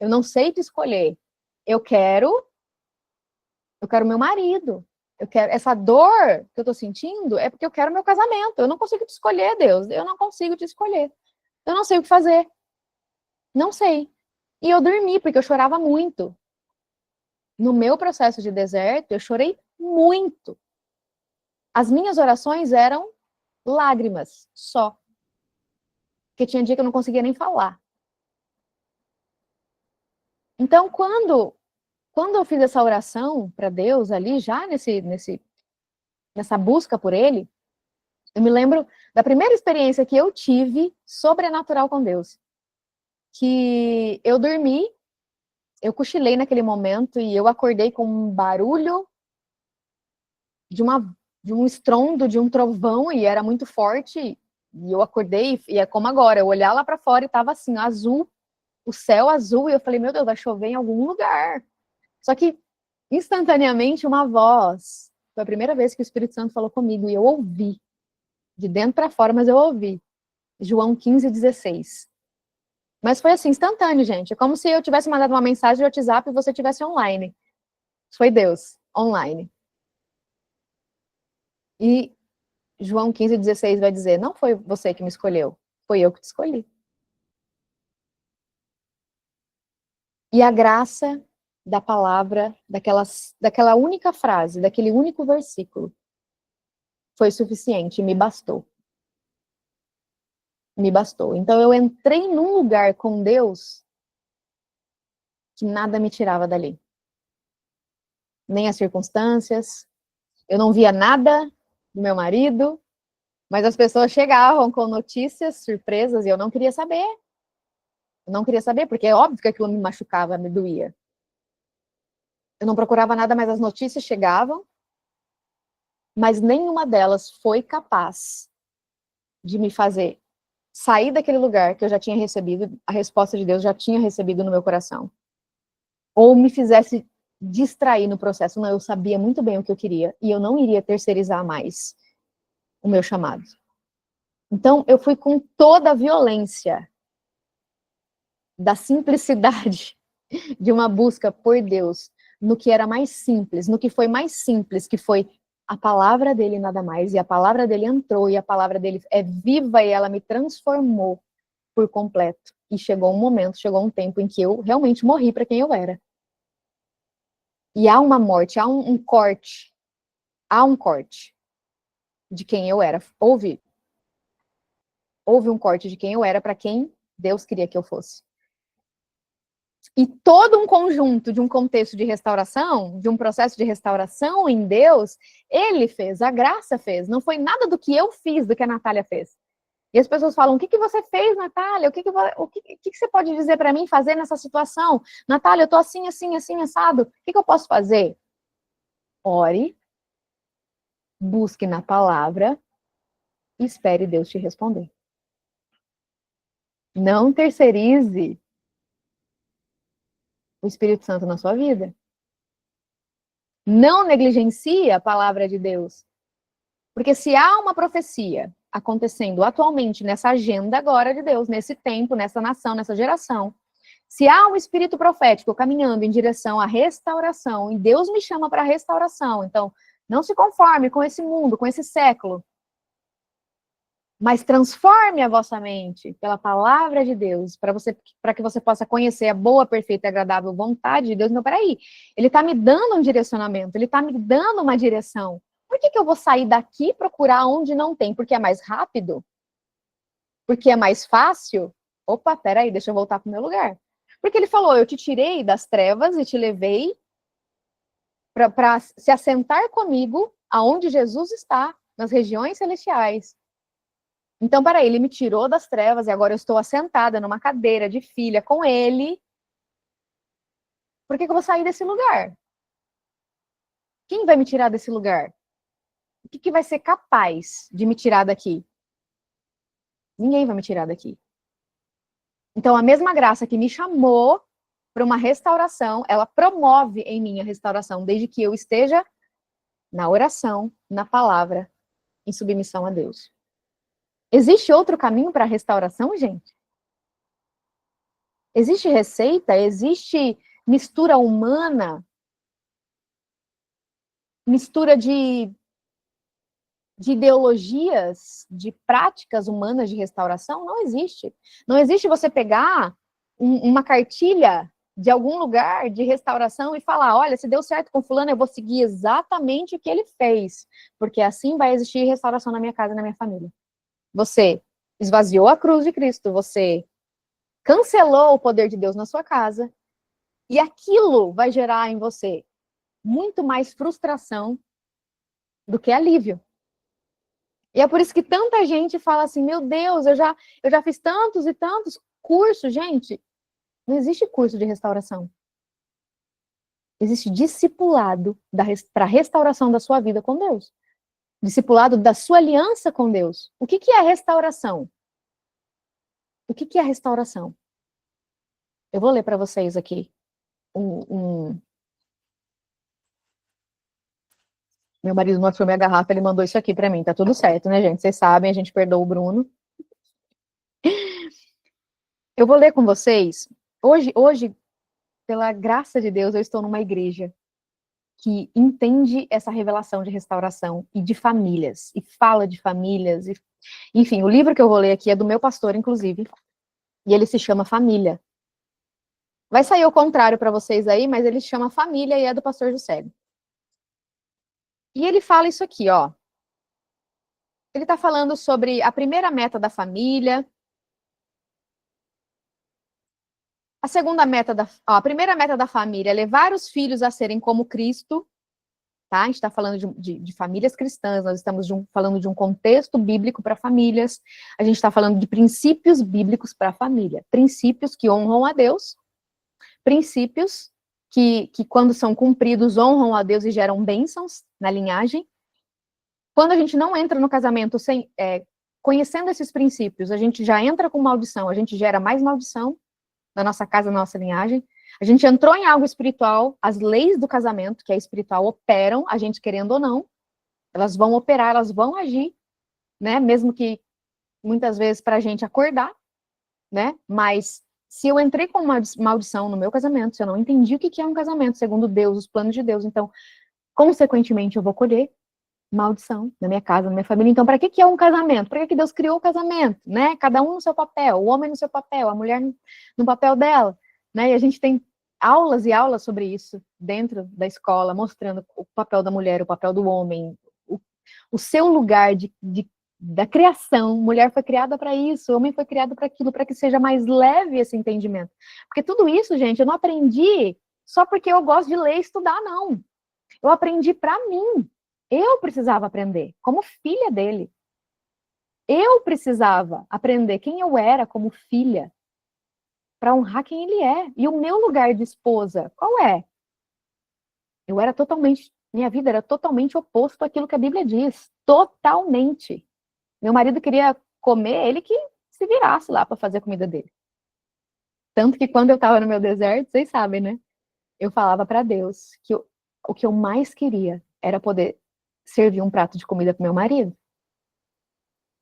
eu não sei te escolher, eu quero meu marido, eu quero essa dor que eu tô sentindo é porque eu quero meu casamento, eu não consigo te escolher, Deus, eu não consigo te escolher, eu não sei o que fazer, não sei. E eu dormi porque eu chorava muito. No meu processo de deserto, eu chorei muito. As minhas orações eram lágrimas, só. Porque tinha dia que eu não conseguia nem falar. Então, quando eu fiz essa oração para Deus ali, já nessa busca por Ele, eu me lembro da primeira experiência que eu tive sobrenatural com Deus. Que eu dormi, eu cochilei naquele momento e eu acordei com um barulho de um estrondo, de um trovão, e era muito forte. E eu acordei, e é como agora, eu olhar lá para fora e tava assim, azul, o céu azul, e eu falei, meu Deus, vai chover em algum lugar. Só que, instantaneamente, uma voz, foi a primeira vez que o Espírito Santo falou comigo, e eu ouvi, de dentro para fora, mas eu ouvi. João 15:16. Mas foi assim, instantâneo, gente. É como se eu tivesse mandado uma mensagem de WhatsApp e você tivesse online. Foi Deus, online. E João 15:16 vai dizer, não foi você que me escolheu, foi eu que te escolhi. E a graça da palavra, daquela única frase, daquele único versículo, foi suficiente, me bastou. me bastou. Então eu entrei num lugar com Deus que nada me tirava dali. Nem as circunstâncias, eu não via nada do meu marido, mas as pessoas chegavam com notícias, surpresas, e eu não queria saber. Eu não queria saber, porque é óbvio que aquilo me machucava, me doía. Eu não procurava nada, mas as notícias chegavam, mas nenhuma delas foi capaz de me fazer sair daquele lugar que eu já tinha recebido, a resposta de Deus já tinha recebido no meu coração. Ou me fizesse distrair no processo. Não, eu sabia muito bem o que eu queria, e eu não iria terceirizar mais o meu chamado. Então, eu fui com toda a violência da simplicidade de uma busca por Deus no que era mais simples, no que foi mais simples, que foi a palavra dele nada mais, e a palavra dele entrou, e a palavra dele é viva, e ela me transformou por completo. E chegou um momento, chegou um tempo em que eu realmente morri para quem eu era. E há uma morte, há um corte, de quem eu era. Houve um corte de quem eu era para quem Deus queria que eu fosse. E todo um conjunto de um contexto de restauração, de um processo de restauração em Deus, ele fez, a graça fez. Não foi nada do que eu fiz, do que a Natália fez. E as pessoas falam, o que você fez, Natália? O que você pode dizer para mim fazer nessa situação? Natália, eu tô assim, assim, assim, assado. O que eu posso fazer? Ore, busque na palavra e espere Deus te responder. Não terceirize o Espírito Santo na sua vida. Não negligencie a palavra de Deus. Porque se há uma profecia acontecendo atualmente nessa agenda agora de Deus, nesse tempo, nessa nação, nessa geração, se há um espírito profético caminhando em direção à restauração, e Deus me chama para a restauração, então não se conforme com esse mundo, com esse século, mas transforme a vossa mente pela palavra de Deus, para que você possa conhecer a boa, perfeita e agradável vontade de Deus. Não, peraí, ele está me dando um direcionamento, ele está me dando uma direção. Por que eu vou sair daqui e procurar onde não tem? Porque é mais rápido? Porque é mais fácil? Opa, peraí, deixa eu voltar para o meu lugar. Porque ele falou, eu te tirei das trevas e te levei para se assentar comigo aonde Jesus está, nas regiões celestiais. Então, peraí, ele me tirou das trevas e agora eu estou assentada numa cadeira de filha com ele. Por que eu vou sair desse lugar? Quem vai me tirar desse lugar? O que vai ser capaz de me tirar daqui? Ninguém vai me tirar daqui. Então, a mesma graça que me chamou para uma restauração, ela promove em mim a restauração, desde que eu esteja na oração, na palavra, em submissão a Deus. Existe outro caminho para a restauração, gente? Existe receita? Existe mistura humana? Mistura de ideologias, de práticas humanas de restauração? Não existe. Não existe você pegar uma cartilha de algum lugar de restauração e falar, olha, se deu certo com fulano, eu vou seguir exatamente o que ele fez, porque assim vai existir restauração na minha casa e na minha família. Você esvaziou a cruz de Cristo, você cancelou o poder de Deus na sua casa, e aquilo vai gerar em você muito mais frustração do que alívio. E é por isso que tanta gente fala assim, meu Deus, eu já fiz tantos e tantos cursos. Gente, não existe curso de restauração. Existe discipulado para a restauração da sua vida com Deus. Discipulado da sua aliança com Deus. O que é restauração? O que é restauração? Eu vou ler para vocês aqui Meu marido não achou minha garrafa, ele mandou isso aqui para mim. Tá tudo certo, né, gente? Vocês sabem, a gente perdoa o Bruno. Eu vou ler com vocês. Hoje, pela graça de Deus, eu estou numa igreja que entende essa revelação de restauração e de famílias, e fala de famílias. Enfim, o livro que eu vou ler aqui é do meu pastor, inclusive, e ele se chama Família. Vai sair o contrário para vocês aí, mas ele se chama Família e é do pastor José. E ele fala isso aqui, ó. Ele está falando sobre a primeira meta da família, A primeira meta da família é levar os filhos a serem como Cristo, tá? A gente está falando de famílias cristãs, nós estamos falando de um contexto bíblico para famílias, a gente está falando de princípios bíblicos para a família, princípios que honram a Deus, princípios que quando são cumpridos, honram a Deus e geram bênçãos na linhagem. Quando a gente não entra no casamento conhecendo esses princípios, a gente já entra com maldição, a gente gera mais maldição na nossa casa, na nossa linhagem. A gente entrou em algo espiritual, as leis do casamento, que é espiritual, operam, a gente querendo ou não, elas vão operar, elas vão agir, né? Mesmo que muitas vezes para a gente acordar, né? Mas se eu entrei com uma maldição no meu casamento, se eu não entendi o que é um casamento, segundo Deus, os planos de Deus, então, consequentemente, eu vou colher maldição na minha casa, na minha família. Então, para que é um casamento? Para que Deus criou o casamento, né? Cada um no seu papel, o homem no seu papel, a mulher no papel dela, né? E a gente tem aulas e aulas sobre isso dentro da escola, mostrando o papel da mulher, o papel do homem, o seu lugar da criação. Mulher foi criada para isso, homem foi criado para aquilo, para que seja mais leve esse entendimento. Porque tudo isso, gente, eu não aprendi só porque eu gosto de ler e estudar, não. Eu aprendi para mim. Eu precisava aprender, como filha dele. Eu precisava aprender quem eu era como filha, para honrar quem ele é. E o meu lugar de esposa, qual é? Minha vida era totalmente oposto àquilo que a Bíblia diz. Totalmente. Meu marido queria comer, ele que se virasse lá para fazer a comida dele. Tanto que quando eu estava no meu deserto, vocês sabem, né? Eu falava para Deus que o que eu mais queria era poder servir um prato de comida para meu marido.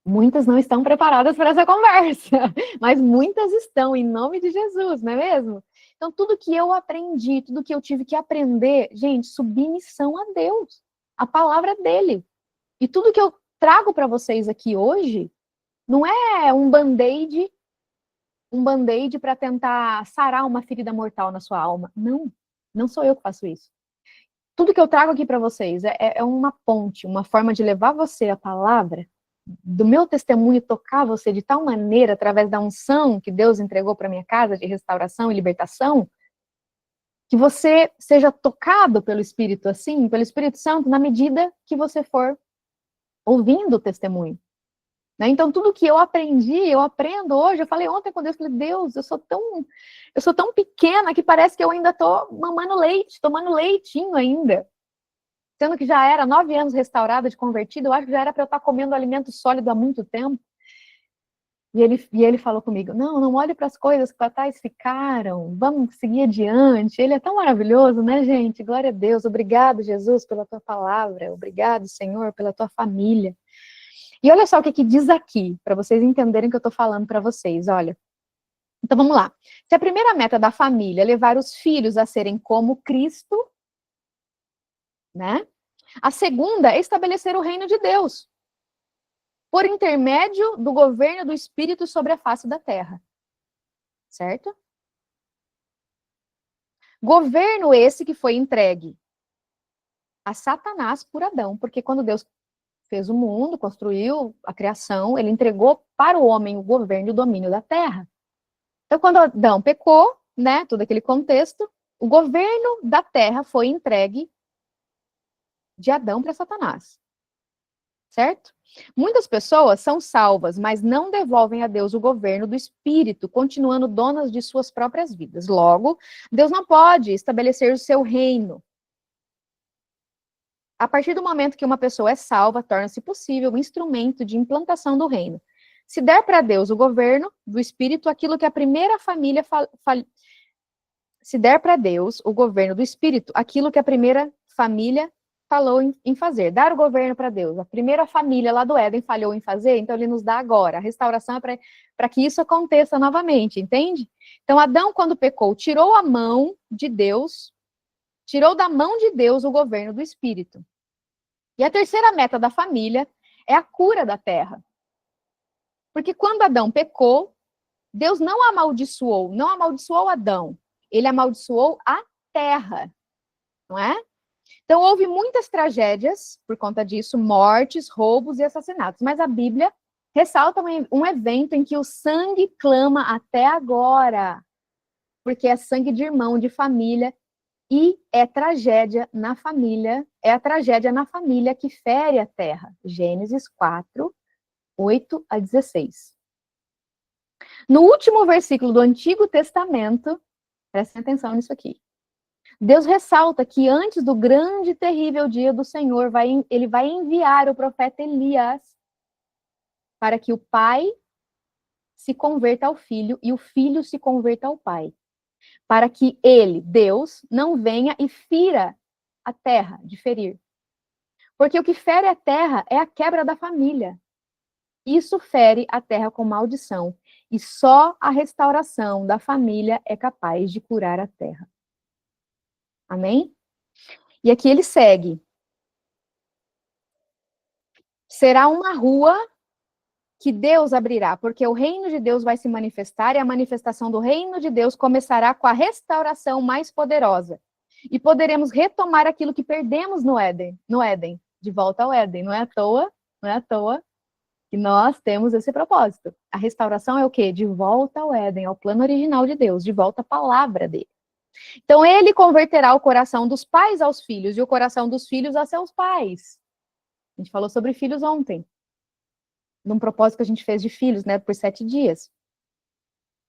Muitas não estão preparadas para essa conversa, mas muitas estão, em nome de Jesus, não é mesmo? Então, tudo que eu aprendi, tudo que eu tive que aprender, gente, submissão a Deus, a palavra dele. E tudo que eu trago para vocês aqui hoje, não é um band-aid para tentar sarar uma ferida mortal na sua alma. Não, não sou eu que faço isso. Tudo que eu trago aqui para vocês é uma ponte, uma forma de levar você a palavra, do meu testemunho tocar você de tal maneira, através da unção que Deus entregou para minha casa, de restauração e libertação, que você seja tocado pelo Espírito assim, pelo Espírito Santo, na medida que você for ouvindo o testemunho. Né? Então, tudo que eu aprendi, eu aprendo hoje. Eu falei ontem com Deus, falei, Deus, eu sou tão pequena que parece que eu ainda estou mamando leite, tomando leitinho ainda. Sendo que já era 9 anos restaurada, de convertida, eu acho que já era para eu estar comendo alimento sólido há muito tempo. E ele falou comigo, não olhe para as coisas que para trás ficaram, vamos seguir adiante. Ele é tão maravilhoso, né, gente? Glória a Deus. Obrigado, Jesus, pela tua palavra. Obrigado, Senhor, pela tua família. E olha só o que diz aqui, para vocês entenderem o que eu estou falando para vocês, olha. Então, vamos lá. Se a primeira meta da família é levar os filhos a serem como Cristo, né? A segunda é estabelecer o reino de Deus, por intermédio do governo do Espírito sobre a face da terra. Certo? Governo esse que foi entregue a Satanás por Adão, porque quando Deus fez o mundo, construiu a criação, ele entregou para o homem o governo e o domínio da terra. Então, quando Adão pecou, né, todo aquele contexto, o governo da terra foi entregue de Adão para Satanás. Certo? Muitas pessoas são salvas, mas não devolvem a Deus o governo do Espírito, continuando donas de suas próprias vidas. Logo, Deus não pode estabelecer o seu reino. A partir do momento que uma pessoa é salva, torna-se possível o instrumento de implantação do reino. Se der para Deus o governo do Espírito, aquilo que a primeira família se der para Deus o governo do Espírito, aquilo que a primeira família falou em fazer, dar o governo para Deus. A primeira família lá do Éden falhou em fazer, então ele nos dá agora. A restauração é para que isso aconteça novamente, entende? Então Adão, quando pecou, tirou a mão de Deus, tirou da mão de Deus o governo do Espírito. E a terceira meta da família é a cura da terra. Porque quando Adão pecou, Deus não amaldiçoou Adão, ele amaldiçoou a terra, não é? Então, houve muitas tragédias por conta disso, mortes, roubos e assassinatos. Mas a Bíblia ressalta um evento em que o sangue clama até agora. porque é sangue de irmão, de família, e é tragédia na família, é a tragédia na família que fere a terra. Gênesis 4, 8 a 16. No último versículo do Antigo Testamento, prestem atenção nisso aqui. Deus ressalta que antes do grande e terrível dia do Senhor, ele vai enviar o profeta Elias para que o pai se converta ao filho e o filho se converta ao pai. Para que ele, Deus, não venha e fira a terra, de ferir. Porque o que fere a terra é a quebra da família. Isso fere a terra com maldição. E só a restauração da família é capaz de curar a terra. Amém? E aqui ele segue. Será uma rua que Deus abrirá, porque o reino de Deus vai se manifestar e a manifestação do reino de Deus começará com a restauração mais poderosa. E poderemos retomar aquilo que perdemos no Éden, de volta ao Éden. Não é à toa que nós temos esse propósito. A restauração é o quê? De volta ao Éden, ao plano original de Deus, de volta à palavra dele. Então ele converterá o coração dos pais aos filhos e o coração dos filhos a seus pais. A gente falou sobre filhos ontem, num propósito que a gente fez de filhos, né, por 7 dias.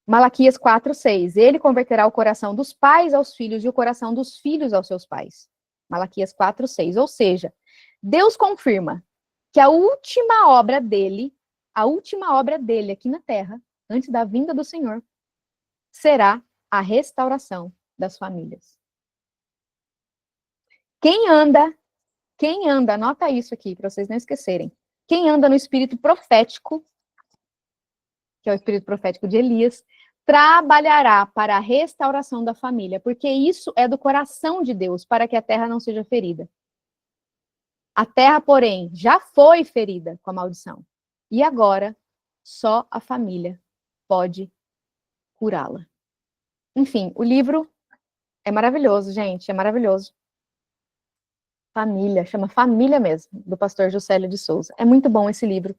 Malaquias 4:6. Ele converterá o coração dos pais aos filhos e o coração dos filhos aos seus pais. Malaquias 4:6. Ou seja, Deus confirma que a última obra dele aqui na terra, antes da vinda do Senhor, será a restauração das famílias. Quem anda, anota isso aqui, para vocês não esquecerem. Quem anda no espírito profético, que é o espírito profético de Elias, trabalhará para a restauração da família, porque isso é do coração de Deus, para que a terra não seja ferida. A terra, porém, já foi ferida com a maldição. E agora, só a família pode curá-la. Enfim, o livro é maravilhoso, gente, é maravilhoso. Família, chama Família mesmo, do pastor Juscelio de Souza. É muito bom esse livro.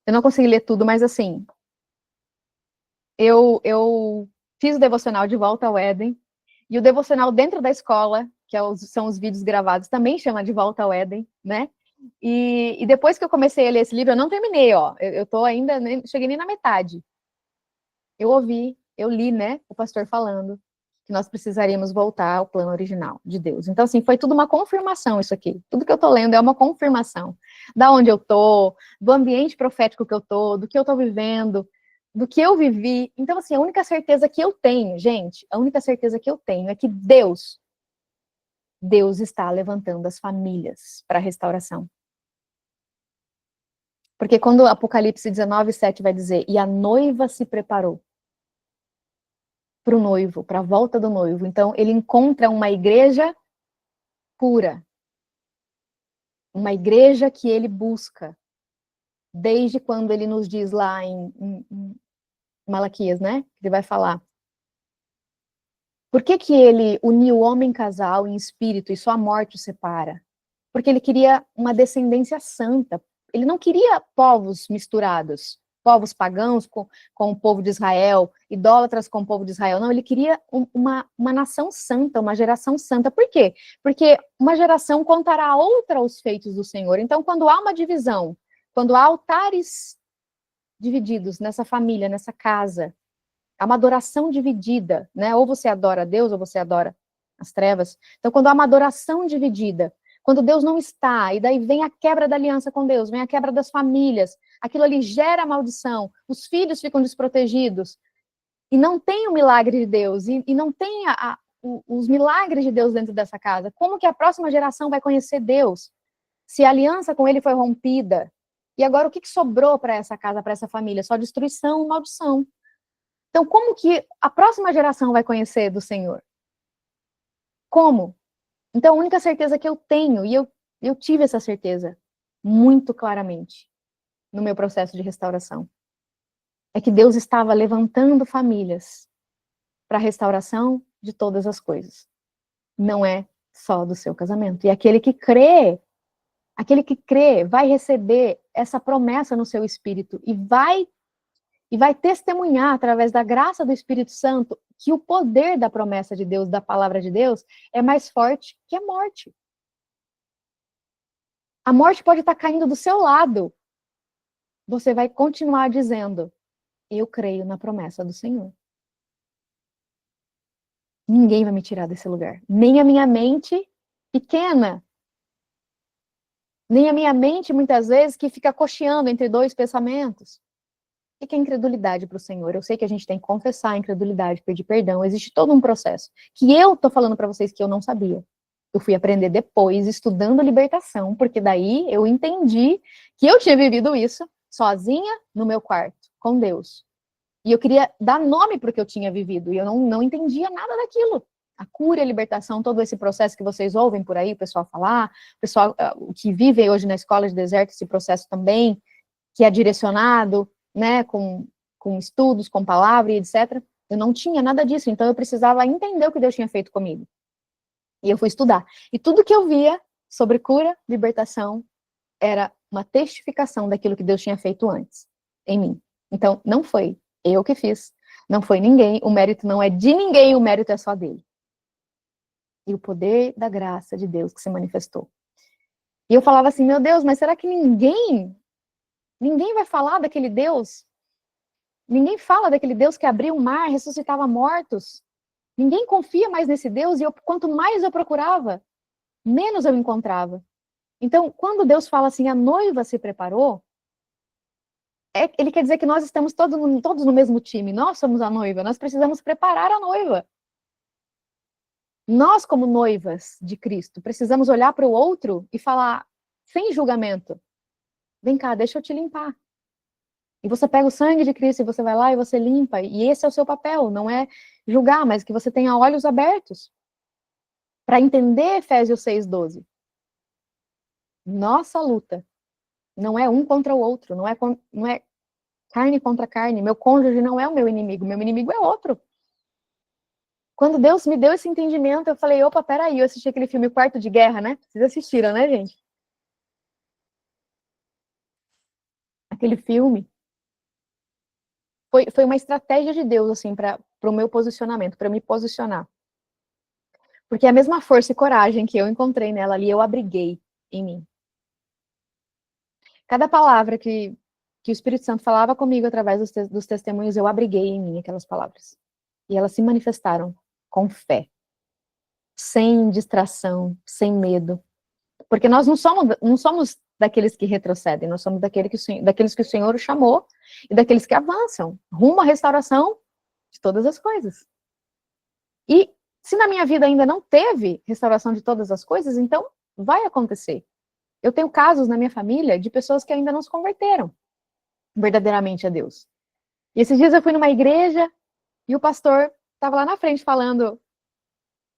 Eu não consegui ler tudo, mas assim, eu fiz o devocional De Volta ao Éden, e o devocional dentro da escola, que são os vídeos gravados, também chama De Volta ao Éden, né? E depois que eu comecei a ler esse livro, eu não terminei, ó. Eu tô ainda, cheguei nem na metade. Eu li, né, o pastor falando que nós precisaríamos voltar ao plano original de Deus. Então, assim, foi tudo uma confirmação isso aqui. Tudo que eu tô lendo é uma confirmação da onde eu tô, do ambiente profético que eu tô, do que eu tô vivendo, do que eu vivi. Então, assim, a única certeza que eu tenho, gente, a única certeza que eu tenho é que Deus está levantando as famílias para a restauração. Porque quando Apocalipse 19:7 vai dizer, e a noiva se preparou para o noivo, para a volta do noivo. Então, ele encontra uma igreja pura. Uma igreja que ele busca. Desde quando ele nos diz lá em Malaquias, né? Ele vai falar. Por que ele uniu o homem casal em espírito e só a morte o separa? Porque ele queria uma descendência santa. Ele não queria povos misturados. Povos pagãos com o povo de Israel, idólatras com o povo de Israel. Não, ele queria uma nação santa, uma geração santa. Por quê? Porque uma geração contará a outra os feitos do Senhor. Então, quando há uma divisão, quando há altares divididos nessa família, nessa casa, há uma adoração dividida, né? Ou você adora a Deus, ou você adora as trevas. Então, quando há uma adoração dividida, quando Deus não está, e daí vem a quebra da aliança com Deus, vem a quebra das famílias, aquilo ali gera maldição, os filhos ficam desprotegidos, e não tem o milagre de Deus, e não tem os milagres de Deus dentro dessa casa. Como que a próxima geração vai conhecer Deus? Se a aliança com ele foi rompida, e agora o que sobrou para essa casa, para essa família? Só destruição e maldição. Então, como que a próxima geração vai conhecer do Senhor? Como? Então, a única certeza que eu tenho, e eu tive essa certeza muito claramente no meu processo de restauração, é que Deus estava levantando famílias para a restauração de todas as coisas. Não é só do seu casamento. E aquele que crê vai receber essa promessa no seu espírito e vai testemunhar através da graça do Espírito Santo que o poder da promessa de Deus, da palavra de Deus, é mais forte que a morte. A morte pode estar caindo do seu lado. Você vai continuar dizendo, eu creio na promessa do Senhor. Ninguém vai me tirar desse lugar. Nem a minha mente pequena. Nem a minha mente, muitas vezes, que fica cocheando entre dois pensamentos. O que é incredulidade para o Senhor? Eu sei que a gente tem que confessar a incredulidade, pedir perdão. Existe todo um processo. Que eu estou falando para vocês que eu não sabia. Eu fui aprender depois, estudando libertação, porque daí eu entendi que eu tinha vivido isso sozinha no meu quarto, com Deus. E eu queria dar nome para o que eu tinha vivido, e eu não entendia nada daquilo. A cura e a libertação, todo esse processo que vocês ouvem por aí, o pessoal falar, o pessoal que vive hoje na escola de deserto, esse processo também, que é direcionado, né, com estudos, com palavra e etc. Eu não tinha nada disso, então eu precisava entender o que Deus tinha feito comigo. E eu fui estudar. E tudo que eu via sobre cura, libertação, era uma testificação daquilo que Deus tinha feito antes, em mim. Então, não foi eu que fiz, não foi ninguém, o mérito não é de ninguém, o mérito é só dele. E o poder da graça de Deus que se manifestou. E eu falava assim, meu Deus, mas será que ninguém vai falar daquele Deus? Ninguém fala daquele Deus que abriu o mar, ressuscitava mortos. Ninguém confia mais nesse Deus, e quanto mais eu procurava, menos eu encontrava. Então, quando Deus fala assim, a noiva se preparou, ele quer dizer que nós estamos todos no mesmo time, nós somos a noiva, nós precisamos preparar a noiva. Nós, como noivas de Cristo, precisamos olhar para o outro e falar, sem julgamento, vem cá, deixa eu te limpar. E você pega o sangue de Cristo e você vai lá e você limpa, e esse é o seu papel, não é julgar, mas que você tenha olhos abertos para entender Efésios 6:12. Nossa luta não é um contra o outro, não é carne contra carne, meu cônjuge não é o meu inimigo é outro. Quando Deus me deu esse entendimento, eu falei, opa, peraí, eu assisti aquele filme Quarto de Guerra, né? Vocês assistiram, né, gente? Aquele filme foi uma estratégia de Deus, assim, para o meu posicionamento, para me posicionar. Porque a mesma força e coragem que eu encontrei nela ali, eu abriguei em mim. Cada palavra que o Espírito Santo falava comigo através dos testemunhos, eu abriguei em mim aquelas palavras. E elas se manifestaram com fé, sem distração, sem medo. Porque nós não somos daqueles que retrocedem, nós somos daqueles que o Senhor chamou e daqueles que avançam, rumo à restauração de todas as coisas. E se na minha vida ainda não teve restauração de todas as coisas, então vai acontecer. Eu tenho casos na minha família de pessoas que ainda não se converteram verdadeiramente a Deus. E esses dias eu fui numa igreja e o pastor estava lá na frente falando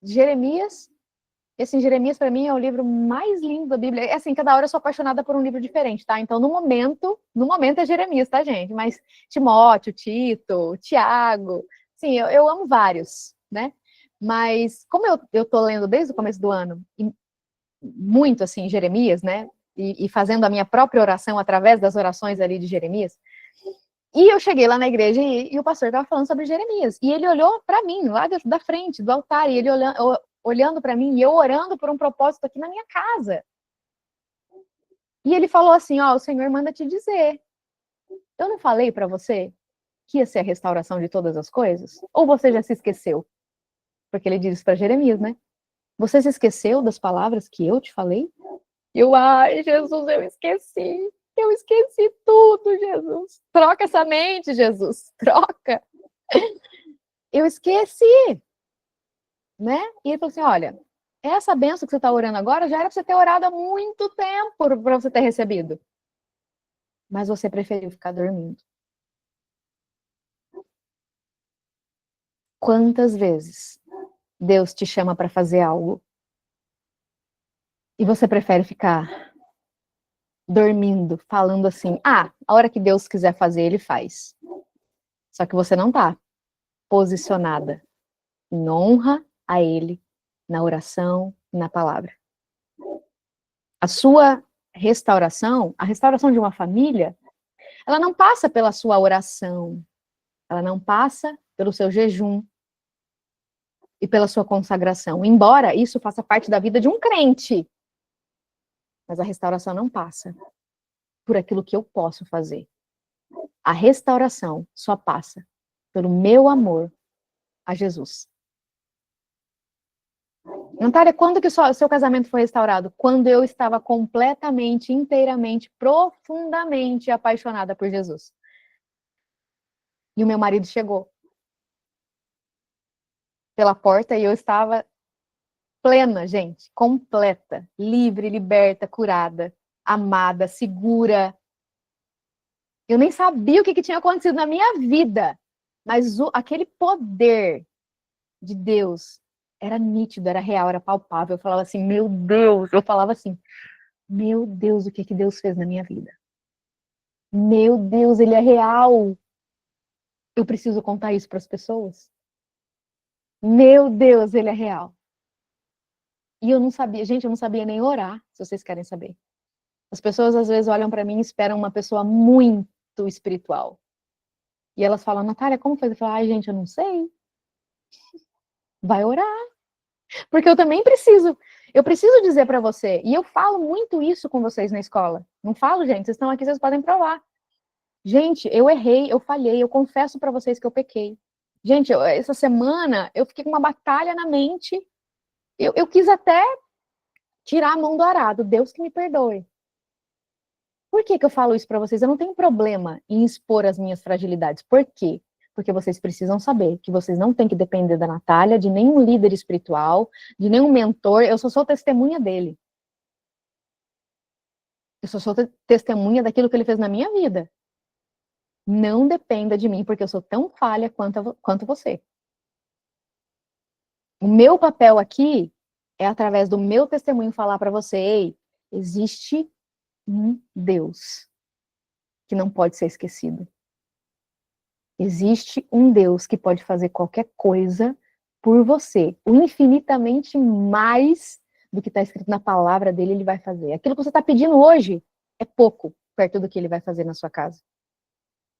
de Jeremias. E assim, Jeremias para mim é o livro mais lindo da Bíblia. É assim, cada hora eu sou apaixonada por um livro diferente, tá? Então, no momento é Jeremias, tá, gente? Mas Timóteo, Tito, Tiago, sim, eu amo vários, né? Mas como eu tô lendo desde o começo do ano, muito assim, Jeremias, né? E fazendo a minha própria oração através das orações ali de Jeremias. E eu cheguei lá na igreja e o pastor estava falando sobre Jeremias. E ele olhou para mim, lá da frente, do altar, e ele olhando para mim, e eu orando por um propósito aqui na minha casa. E ele falou assim, ó, o Senhor manda te dizer. Eu não falei para você que ia ser a restauração de todas as coisas? Ou você já se esqueceu? Porque ele diz para Jeremias, né? Você se esqueceu das palavras que eu te falei? Ai, Jesus, eu esqueci. Eu esqueci tudo, Jesus. Troca essa mente, Jesus. Troca. Eu esqueci. Né? E ele falou assim, olha, essa benção que você está orando agora já era para você ter orado há muito tempo para você ter recebido. Mas você preferiu ficar dormindo. Quantas vezes Deus te chama para fazer algo e você prefere ficar dormindo, falando assim, a hora que Deus quiser fazer, Ele faz. Só que você não está posicionada em honra a Ele, na oração, na palavra. A sua restauração, a restauração de uma família, ela não passa pela sua oração, ela não passa pelo seu jejum, e pela sua consagração. Embora isso faça parte da vida de um crente, mas a restauração não passa por aquilo que eu posso fazer. A restauração só passa pelo meu amor a Jesus. Natália, quando que o seu casamento foi restaurado? Quando eu estava completamente, inteiramente, profundamente apaixonada por Jesus. E o meu marido chegou pela porta e eu estava plena, gente, completa, livre, liberta, curada, amada, segura. Eu nem sabia o que tinha acontecido na minha vida, mas aquele poder de Deus era nítido, era real, era palpável. Eu falava assim, meu Deus, eu falava assim, meu Deus, o que Deus fez na minha vida? Meu Deus, ele é real. Eu preciso contar isso para as pessoas. Meu Deus, ele é real. E eu não sabia, gente, eu não sabia nem orar, se vocês querem saber. As pessoas às vezes olham para mim e esperam uma pessoa muito espiritual. E elas falam, Natália, como foi? Eu falo, ai, gente, eu não sei. Vai orar. Porque eu também preciso. Eu preciso dizer para você, e eu falo muito isso com vocês na escola. Não falo, gente, vocês estão aqui, vocês podem provar. Gente, eu errei, eu falhei, eu confesso para vocês que eu pequei. Gente, essa semana eu fiquei com uma batalha na mente. Eu quis até tirar a mão do arado, Deus que me perdoe. Por que eu falo isso para vocês? Eu não tenho problema em expor as minhas fragilidades. Por quê? Porque vocês precisam saber que vocês não têm que depender da Natália, de nenhum líder espiritual, de nenhum mentor. Eu só sou testemunha dele. Eu só sou testemunha daquilo que ele fez na minha vida. Não dependa de mim, porque eu sou tão falha quanto você. O meu papel aqui é, através do meu testemunho, falar para você, ei, existe um Deus que não pode ser esquecido. Existe um Deus que pode fazer qualquer coisa por você. O infinitamente mais do que está escrito na palavra dele, ele vai fazer. Aquilo que você está pedindo hoje é pouco perto do que ele vai fazer na sua casa.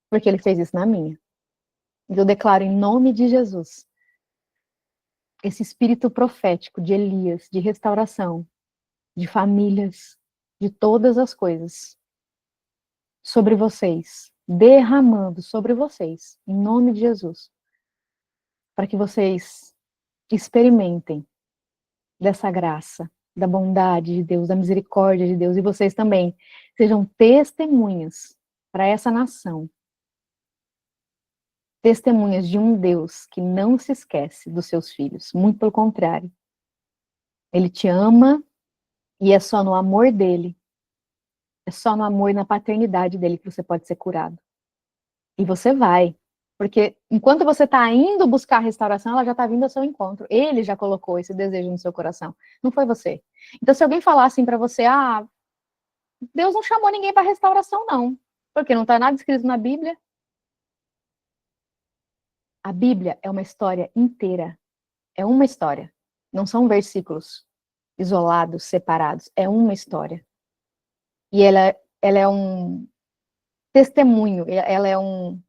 Porque ele fez isso na minha. Eu declaro em nome de Jesus esse espírito profético de Elias, de restauração, de famílias, de todas as coisas, sobre vocês, derramando sobre vocês, em nome de Jesus, para que vocês experimentem dessa graça, da bondade de Deus, da misericórdia de Deus, e vocês também sejam testemunhas para essa nação, testemunhas de um Deus que não se esquece dos seus filhos, muito pelo contrário. Ele te ama e é só no amor dele, é só no amor e na paternidade dele que você pode ser curado. E você vai, porque enquanto você está indo buscar a restauração, ela já está vindo ao seu encontro. Ele já colocou esse desejo no seu coração, não foi você. Então, se alguém falar assim para você, Deus não chamou ninguém para restauração, não, porque não está nada escrito na Bíblia. A Bíblia é uma história inteira, é uma história, não são versículos isolados, separados, é uma história. E ela é um testemunho, ela é um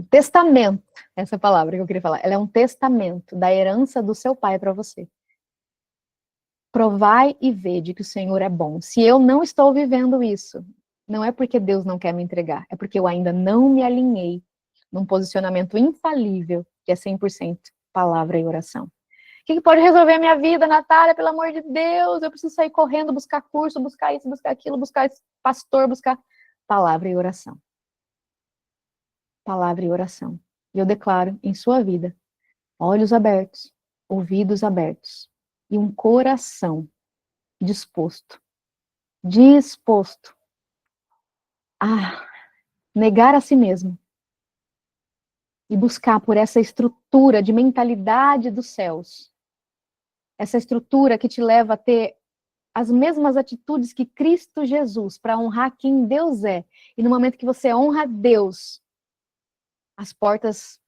testamento, essa palavra que eu queria falar, ela é um testamento da herança do seu pai para você. Provai e vede que o Senhor é bom. Se eu não estou vivendo isso, não é porque Deus não quer me entregar, é porque eu ainda não me alinhei num posicionamento infalível, que é 100% palavra e oração. O que pode resolver a minha vida, Natália? Pelo amor de Deus, eu preciso sair correndo, buscar curso, buscar isso, buscar aquilo, buscar pastor, buscar palavra e oração. Palavra e oração. E eu declaro em sua vida, olhos abertos, ouvidos abertos, e um coração disposto a negar a si mesmo e buscar por essa estrutura de mentalidade dos céus, essa estrutura que te leva a ter as mesmas atitudes que Cristo Jesus, para honrar quem Deus é. E no momento que você honra Deus, as portas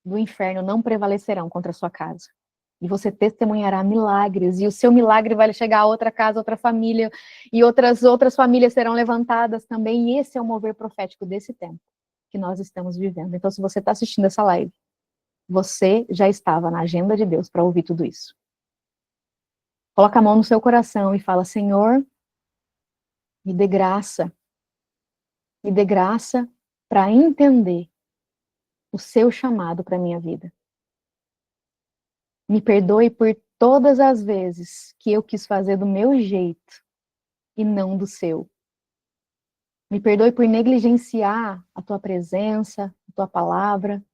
do inferno não prevalecerão contra a sua casa. E você testemunhará milagres, e o seu milagre vai chegar a outra casa, outra família, e outras famílias serão levantadas também, e esse é o mover profético desse tempo. que nós estamos vivendo. Então, se você está assistindo essa live, você já estava na agenda de Deus para ouvir tudo isso. Coloca a mão no seu coração e fala: Senhor, me dê graça para entender o seu chamado para a minha vida. Me perdoe por todas as vezes que eu quis fazer do meu jeito e não do seu. Me perdoe por negligenciar a tua presença, a tua palavra,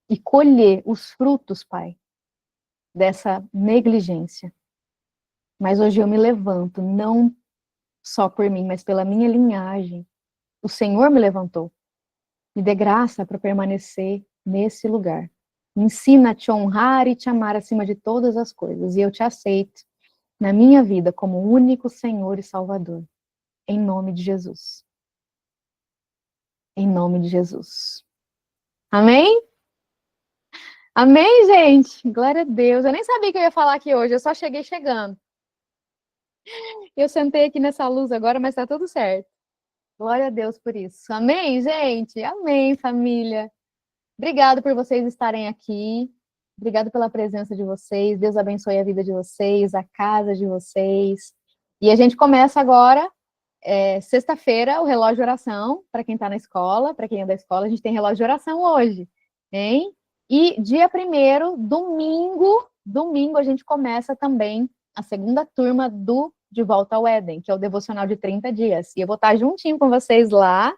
e colher os frutos, Pai, dessa negligência. Mas hoje eu me levanto, não só por mim, mas pela minha linhagem. O Senhor me levantou. Me dê graça para permanecer nesse lugar. Me ensina a te honrar e te amar acima de todas as coisas. E eu te aceito na minha vida como único Senhor e Salvador. Em nome de Jesus. Em nome de Jesus. Amém? Amém, gente? Glória a Deus. Eu nem sabia que eu ia falar aqui hoje, eu só cheguei chegando. Eu sentei aqui nessa luz agora, mas tá tudo certo. Glória a Deus por isso. Amém, gente? Amém, família. Obrigado por vocês estarem aqui. Obrigado pela presença de vocês. Deus abençoe a vida de vocês, a casa de vocês. E a gente começa agora, sexta-feira, o relógio de oração, para quem está na escola, para quem é da escola, a gente tem relógio de oração hoje, hein? E dia 1º, domingo, a gente começa também a segunda turma do De Volta ao Éden, que é o devocional de 30 dias. E eu vou estar juntinho com vocês lá,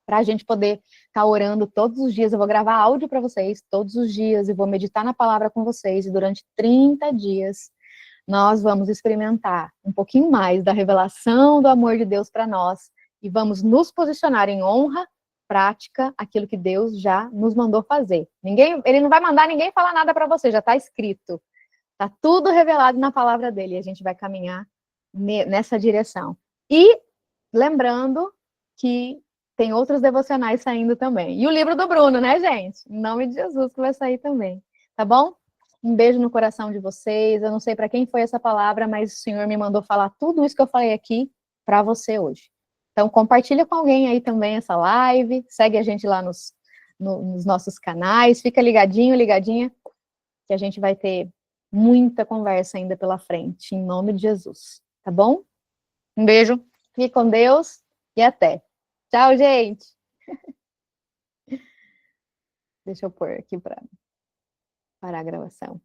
para a gente poder estar orando todos os dias. Eu vou gravar áudio para vocês todos os dias e vou meditar na palavra com vocês. E durante 30 dias, nós vamos experimentar um pouquinho mais da revelação do amor de Deus para nós e vamos nos posicionar em honra, prática, aquilo que Deus já nos mandou fazer. Ele não vai mandar ninguém falar nada para você, já está escrito. Está tudo revelado na palavra dele e a gente vai caminhar nessa direção. E lembrando que tem outros devocionais saindo também. E o livro do Bruno, né, gente? Em nome de Jesus que vai sair também. Tá bom? Um beijo no coração de vocês. Eu não sei para quem foi essa palavra, mas o Senhor me mandou falar tudo isso que eu falei aqui para você hoje. Então, compartilha com alguém aí também essa live. Segue a gente lá nos nossos canais. Fica ligadinho, ligadinha, que a gente vai ter muita conversa ainda pela frente. Em nome de Jesus. Tá bom? Um beijo. Fique com Deus e até. Tchau, gente. Deixa eu pôr aqui para parar a gravação.